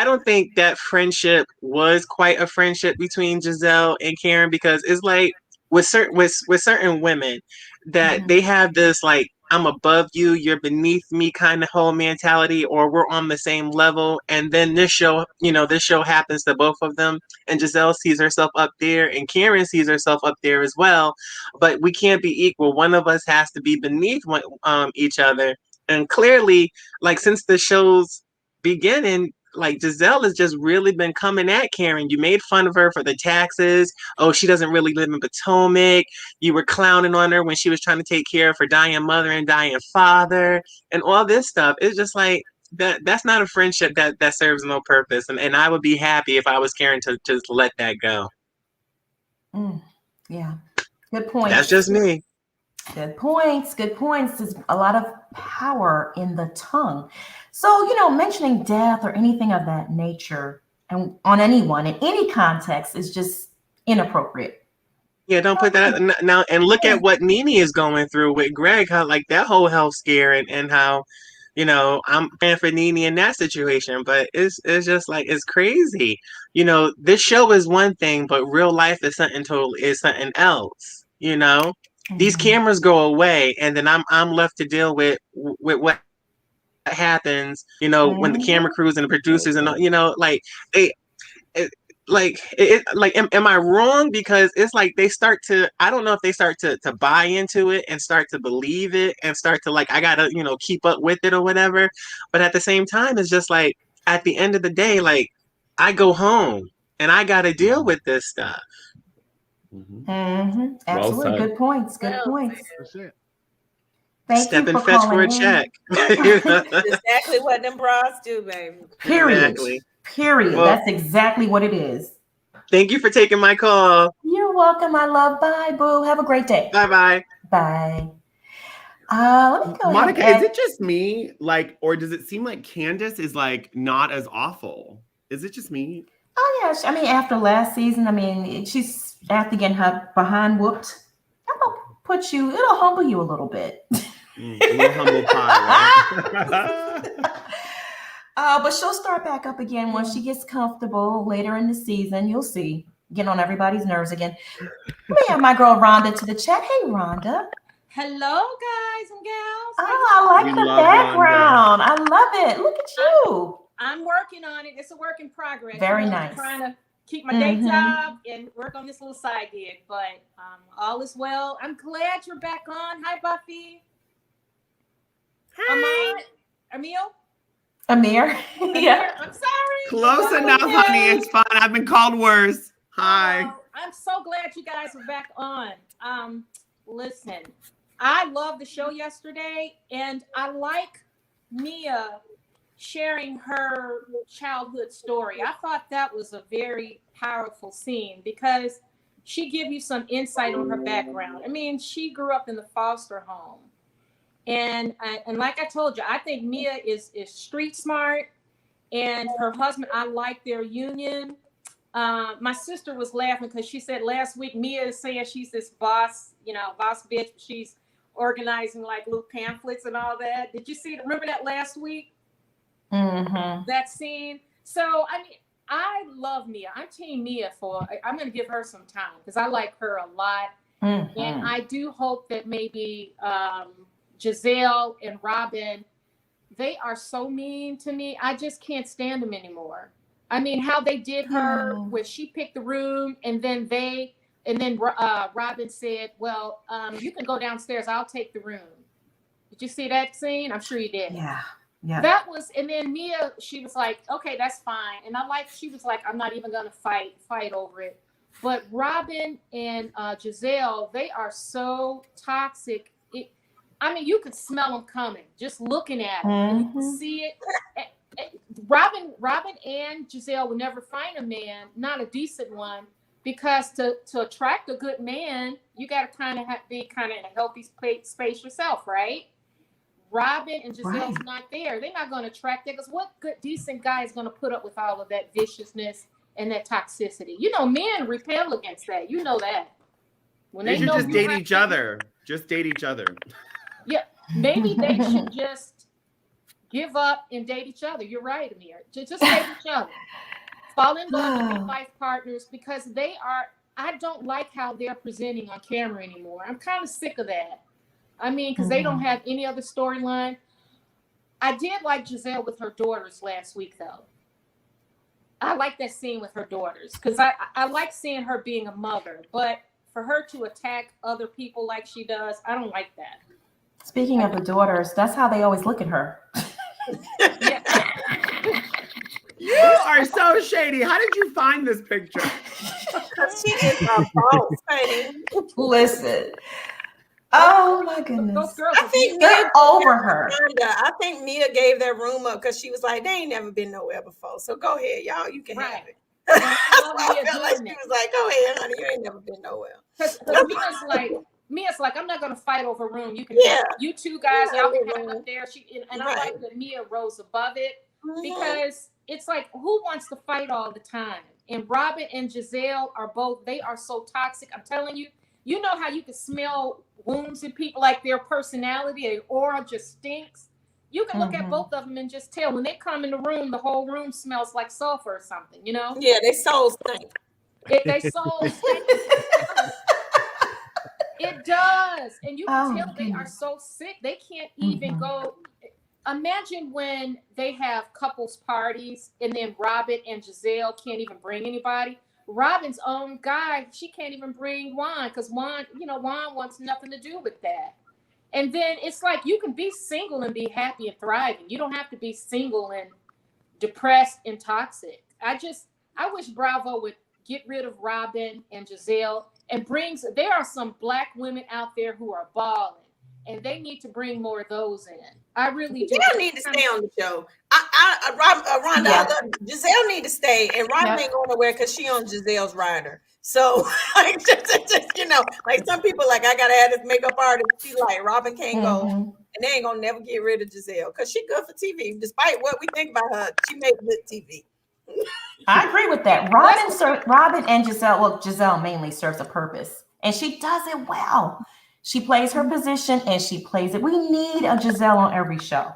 don't think that friendship was quite a friendship between Gizelle and Karen, because it's like with certain women that they have this like, I'm above you, you're beneath me kind of whole mentality, or we're on the same level. And then this show happens to both of them, and Gizelle sees herself up there and Karen sees herself up there as well. But we can't be equal. One of us has to be beneath each other. And clearly, like, since the show's beginning, like Gizelle has just really been coming at Karen. You made fun of her for the taxes. Oh, she doesn't really live in Potomac. You were clowning on her when she was trying to take care of her dying mother and dying father and all this stuff. It's just like that's not a friendship that serves no purpose. And I would be happy if I was Karen to just let that go. Yeah. Good point. That's just me. Good points. Good points. There's a lot of power in the tongue. So, mentioning death or anything of that nature and on anyone in any context is just inappropriate. Yeah, don't put that out now. And look at what Mimi is going through with Greg, how like that whole health scare and how, I'm praying for Nene in that situation, but it's just like it's crazy. This show is one thing, but real life is something else. These cameras go away, and then I'm left to deal with what happens. When the camera crews and the producers and like they. Am I wrong? Because it's like they start to, I don't know if they start to buy into it and start to believe it and start to like, I gotta, keep up with it or whatever. But at the same time, it's just like, at the end of the day, like I go home and I gotta deal with this stuff. Absolutely. Well good points. Good points. That's it. Thank Step you and for fetch for calling a in. check. Exactly what them bras do, baby. Period. Exactly. Period. Well, That's exactly what it is. Thank you for taking my call. You're welcome, my love. Bye, boo. Have a great day. Bye-bye. Bye. Let me go Monica, ahead. is it just me? Like, or does it seem like Candace is like not as awful? Is it just me? Oh, yeah. I mean, after last season, she's after getting her behind whooped. It'll humble you a little bit. A little humble pie, right? But she'll start back up again once she gets comfortable later in the season. You'll see. Get on everybody's nerves again. Let me have my girl Rhonda to the chat. Hey, Rhonda. Hello, guys and gals. Oh, I like We the love background. I love it. Look at you. I'm working on it. It's a work in progress. Very I'm nice. trying to keep my day job and work on this little side gig, but all is well. I'm glad you're back on. Hi, Buffy. Hi. Emil? Amir. Yeah. I'm sorry. Close enough, honey. It's fine. I've been called worse. Hi. I'm so glad you guys are back on. Listen, I loved the show yesterday, and I like Mia sharing her childhood story. I thought that was a very powerful scene because she gave you some insight on her background. I mean, she grew up in the foster home. And like I told you, I think Mia is street smart, and her husband, I like their union. My sister was laughing because she said last week Mia is saying she's this boss bitch. She's organizing like little pamphlets and all that. Did you remember that last week? Mm-hmm. That scene. So I mean, I love Mia. I'm team Mia I'm going to give her some time because I like her a lot, and I do hope that maybe Gizelle and Robin, they are so mean to me. I just can't stand them anymore. I mean, how they did her when she picked the room, and then Robin said, "Well, you can go downstairs. I'll take the room." Did you see that scene? I'm sure you did. Yeah. That was, and then Mia, she was like, "Okay, that's fine." And she was like, "I'm not even gonna fight over it." But Robin and Gizelle, they are so toxic. You could smell them coming just looking at them. You can see it. Robin and Gizelle will never find a man, not a decent one, because to attract a good man, you got to kind of be kind of in a healthy space yourself, right? Robin and Giselle's not there. They're not going to attract that because what good, decent guy is going to put up with all of that viciousness and that toxicity? Men repel against that. You know that. When They should just date each other. Just date each other. Yeah, maybe they should just give up and date each other. You're right, Amir. Just date each other. Fall in love and be life partners because I don't like how they're presenting on camera anymore. I'm kind of sick of that. I mean, because they don't have any other storyline. I did like Gizelle with her daughters last week, though. I like that scene with her daughters because I like seeing her being a mother. But for her to attack other people like she does, I don't like that. Speaking of the daughters, that's how they always look at her. You are so shady. How did you find this picture? Because she is a boss, honey. Listen. Oh my Those goodness. girls I are think They're Mia over her. I think Mia gave that room up because she was like, they ain't never been nowhere before. So go ahead, y'all. You can have it. And That's I love why I Mia felt like doing she that. was like, go ahead, honey. You ain't never been nowhere. Because Mia's like, I'm not gonna fight over room. You can you two guys, Yeah, y'all can live have it on. up there. I Right. like that Mia rose above it Mhm. because it's like, who wants to fight all the time? And Robin and Gizelle are both, they are so toxic. I'm telling you, you know how you can smell wounds in people, like their personality, their aura just stinks. You can look at both of them and just tell when they come in the room, the whole room smells like sulfur or something, you know? Yeah, they souls stink. They souls stink. It does. And you can tell they are so sick. They can't even go. Imagine when they have couples parties and then Robin and Gizelle can't even bring anybody. Robin's own guy, she can't even bring Juan because Juan wants nothing to do with that. And then it's like you can be single and be happy and thriving. You don't have to be single and depressed and toxic. I wish Bravo would get rid of Robin and Gizelle and there are some black women out there who are balling and they need to bring more of those in. I really do. Giselle need to stay on the show. Rhonda, Giselle need to stay, and Robin ain't going nowhere because she on Giselle's rider. So, like, just, you know, like some people, like, I gotta have this makeup artist. She like, Robin can't go, and they ain't gonna never get rid of Gizelle because she good for TV. Despite what we think about her, she makes good TV. I agree with that. Robin and Gizelle, well, Gizelle mainly serves a purpose, and she does it well. She plays her position and she plays it. We need a Gizelle on every show.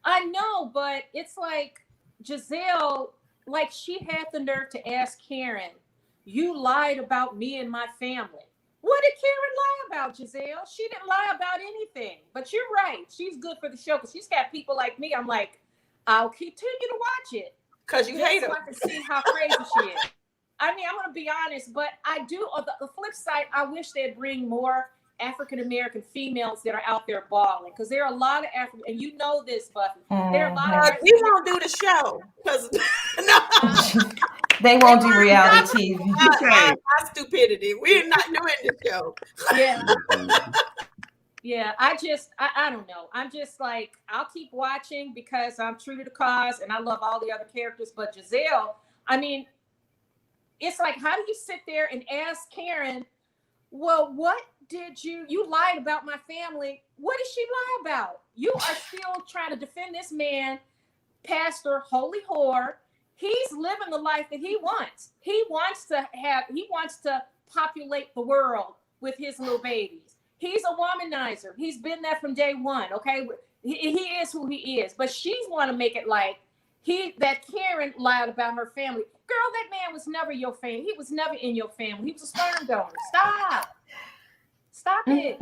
I know, but it's like Gizelle, like she had the nerve to ask Karen, you lied about me and my family. What did Karen lie about, Gizelle? She didn't lie about anything. But you're right. She's good for the show because she's got people like me. I'm like, I'll continue to watch it. Because you hate her. So I can see how crazy she is. I mean, I'm going to be honest, but I do, on the flip side, I wish they'd bring more African-American females that are out there balling, because there are a lot of African, and you know this, Buffy. There are a lot of we won't do the show because they won't do reality TV. Our stupidity. We're not doing the show. Yeah. Yeah, I don't know. I'm just like, I'll keep watching because I'm true to the cause and I love all the other characters. But Gizelle, I mean, it's like, how do you sit there and ask Karen, well, what did you lied about my family? What did she lie about? You are still trying to defend this man, pastor, holy whore. He's living the life that he wants. He wants to populate the world with his little babies. He's a womanizer. He's been there from day one. Okay. He is who he is, but she's want to make it like that Karen lied about her family. Girl, that man was never your family. He was never in your family. He was a sperm donor. Stop it.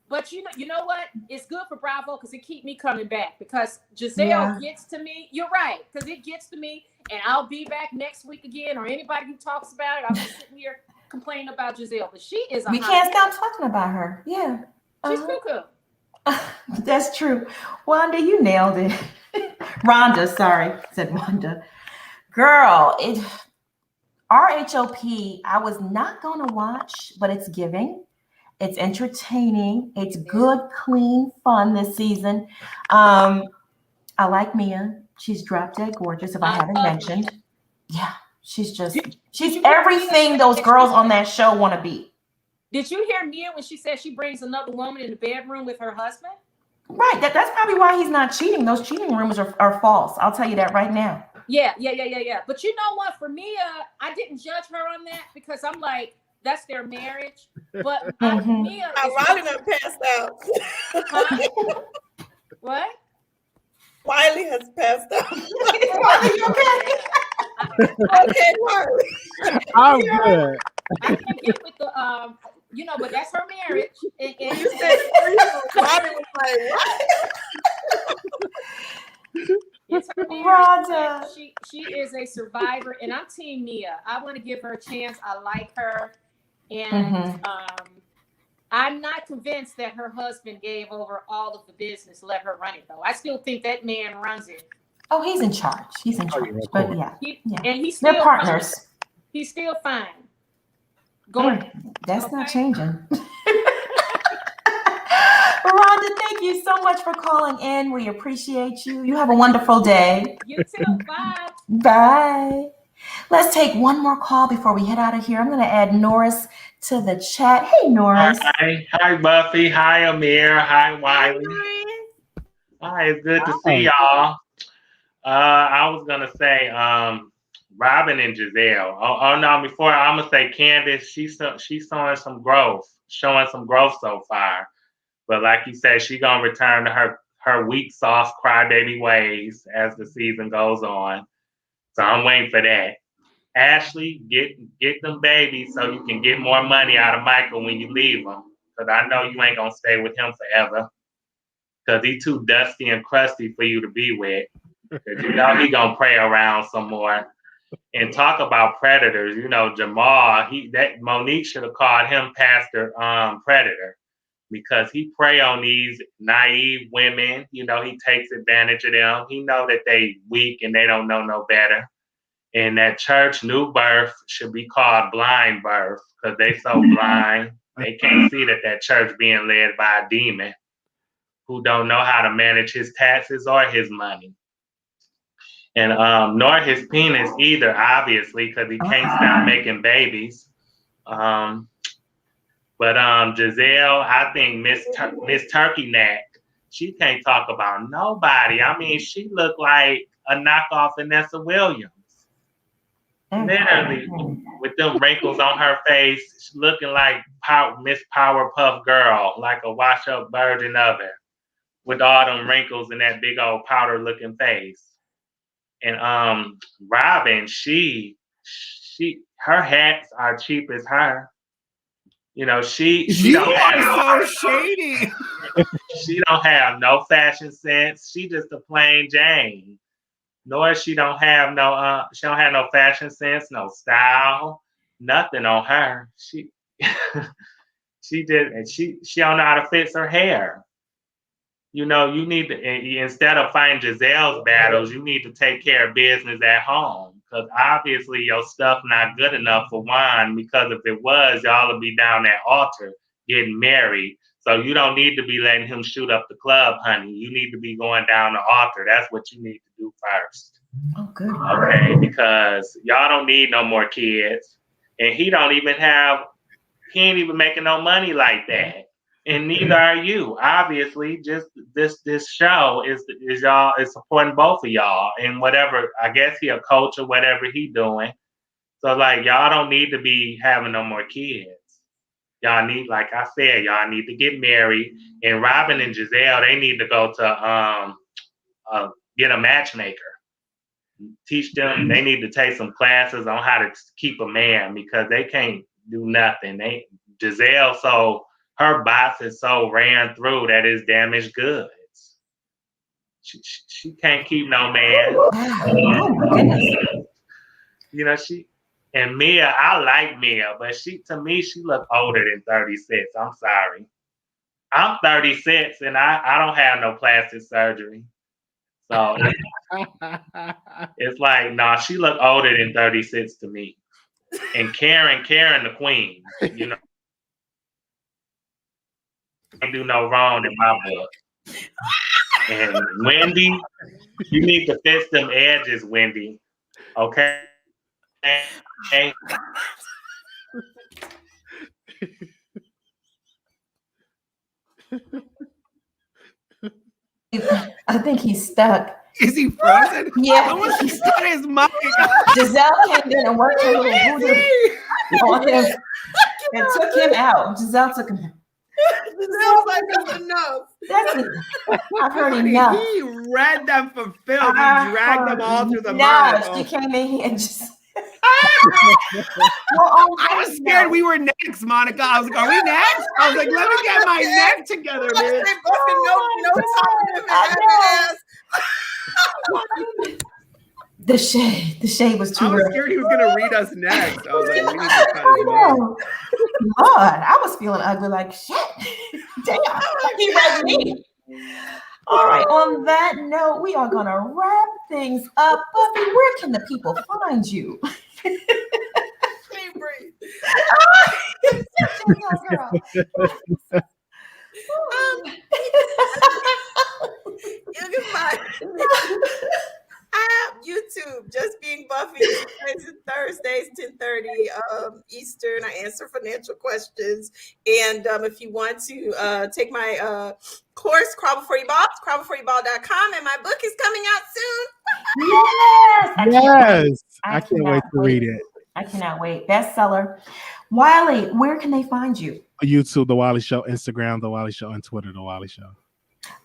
But you know what? It's good for Bravo because it keep me coming back, because Gizelle gets to me. You're right, because it gets to me, and I'll be back next week again, or anybody who talks about it. I'll be sitting here complaining about Giselle, but she is we can't stop talking about her. Yeah. She's cuckoo. That's true. Wanda, you nailed it. Rhonda, sorry, said Wanda. Girl, RHOP, I was not going to watch, but it's giving. It's entertaining. It's good, clean fun this season. I like Mia. She's drop dead gorgeous, if I haven't mentioned. Yeah, she's everything those girls on that show want to be. Did you hear Mia when she said she brings another woman in the bedroom with her husband? Right. That's probably why he's not cheating. Those cheating rumors are false. I'll tell you that right now. Yeah. But you know what? For Mia, I didn't judge her on that because I'm like, that's their marriage. But Mia, Riley done passed out. Huh? What? Wiley has passed out. Wiley, you okay? Okay, Wiley. I'm good. I can't get with the but that's her marriage. And you said Wiley was like, what? It's her marriage. She is a survivor, and I'm Team Mia. I want to give her a chance. I like her, and I'm not convinced that her husband gave over all of the business, let her run it though. I still think that man runs it. Oh, he's in charge. He's in Oh, charge. yeah, of But course. yeah, yeah. And he's They're still partners. fine. He's still fine. Going. That's not Okay. changing. Rhonda, thank you so much for calling in. We appreciate you. You have a wonderful day. You too. Bye. Bye. Let's take one more call before we head out of here. I'm going to add Norris to the chat. Hey, Norris. Hi, Buffy. Hi, Amir. Hi, Wiley. Hi, it's good to see y'all. I was gonna say, Robin and Gizelle. Oh no, before I'm gonna say Candace. She's showing some growth, so far. But like you said, she's gonna return to her weak, soft, crybaby ways as the season goes on. So I'm waiting for that. Ashley, get them babies so you can get more money out of Michael when you leave him. Because I know you ain't gonna stay with him forever. Because he's too dusty and crusty for you to be with. Because you know he gonna pray around some more. And talk about predators. You know, Jamal, Monique should have called him Pastor Predator. Because he prey on these naive women. You know, he takes advantage of them. He know that they weak and they don't know no better. And that church new birth should be called blind birth because they so blind. They can't see that church being led by a demon who don't know how to manage his taxes or his money. And nor his penis either, obviously, because he can't stop making babies. But Gizelle, I think Miss Turkey Neck, she can't talk about nobody. I mean, she looked like a knockoff Vanessa Williams. Literally, with them wrinkles on her face, looking like Miss Powerpuff Girl, like a wash-up virgin oven, with all them wrinkles in that big old powder-looking face. And Robin, her hats are cheap as her. You know, she don't have so shady. She don't have no fashion sense. She just a plain Jane. Nor she don't have no fashion sense, no style, nothing on her. She don't know how to fix her hair. You know, you need to, instead of fighting Gizelle's battles, you need to take care of business at home. Because obviously your stuff not good enough for Juan, because if it was, y'all would be down that altar getting married. So you don't need to be letting him shoot up the club, honey. You need to be going down the altar. That's what you need to do first. Oh, good. Okay, because y'all don't need no more kids. And he ain't even making no money like that. And neither are you. Obviously, just this show is supporting both of y'all and whatever. I guess he a coach or whatever he doing. So like y'all don't need to be having no more kids. Y'all need, like I said, y'all need to get married. And Robin and Gizelle, they need to go to get a matchmaker. Teach them. They need to take some classes on how to keep a man because they can't do nothing. Gizelle, so her box is so ran through that it's damaged goods. She can't keep no man. Oh my goodness. You know, and Mia, I like Mia, but to me, she look older than 36. I'm sorry. I'm 36 and I don't have no plastic surgery. So it's like, nah, she look older than 36 to me. And Karen the queen, you know. Can't do no wrong in my book. And Wendy, you need to fix them edges, Wendy. Okay? Okay. I think he's stuck. Is he frozen? Yeah. Someone shut his mic. Giselle came in and worked her little voodoo on him and took him out. Giselle took him out. Gizelle's like, that's enough. That's it. I've heard enough. He read them for film and dragged them all through the mud. She came in here and just. I was scared we were next, Monica. I was like, are we next? I was like, let me get my neck together, man. The shade was too I was real. scared he was going to read us next. I was like, we need to cut him off. Lord, I was feeling ugly like shit. Damn, he read me. All right. On that note, we are going to wrap things up. Buffy, where can the people find you? Can't breathe. Girl. You can find me. I have YouTube, Just Being Buffy, Tuesdays and Thursdays, 10:30 Eastern. I answer financial questions. And if you want to take my course, Crawl Before You Ball, crawlbeforeyouBall.com, and my book is coming out soon. Yes. I can't wait to read it. I cannot wait. Bestseller. Wiley, where can they find you? YouTube, The Wiley Show, Instagram, The Wiley Show, and Twitter, The Wiley Show.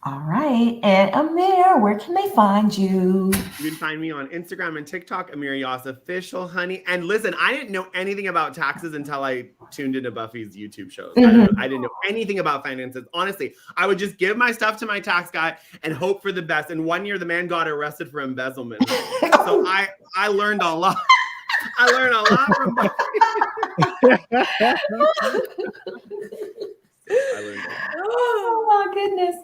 All right. And Amir, where can they find you? You can find me on Instagram and TikTok, Amir Yas Official, honey. And listen, I didn't know anything about taxes until I tuned into Buffy's YouTube shows. I didn't know anything about finances. Honestly, I would just give my stuff to my tax guy and hope for the best. And one year, the man got arrested for embezzlement. So I learned a lot. I learned a lot from Buffy. Oh my goodness.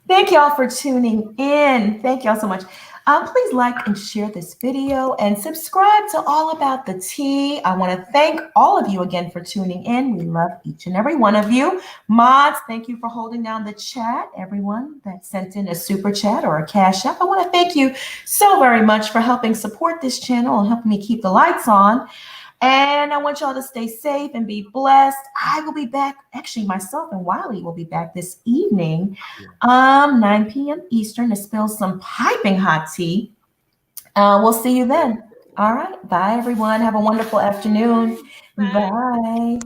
Thank y'all for tuning in. Thank y'all so much. Please like and share this video and subscribe to All About the Tea. I want to thank all of you again for tuning in. We love each and every one of you. Mods, thank you for holding down the chat. Everyone that sent in a super chat or a cash app, I want to thank you so very much for helping support this channel and helping me keep the lights on. And I want y'all to stay safe and be blessed. I will be back. Actually, myself and Wiley will be back this evening, 9 p.m. Eastern, to spill some piping hot tea. We'll see you then. All right. Bye, everyone. Have a wonderful afternoon. Bye.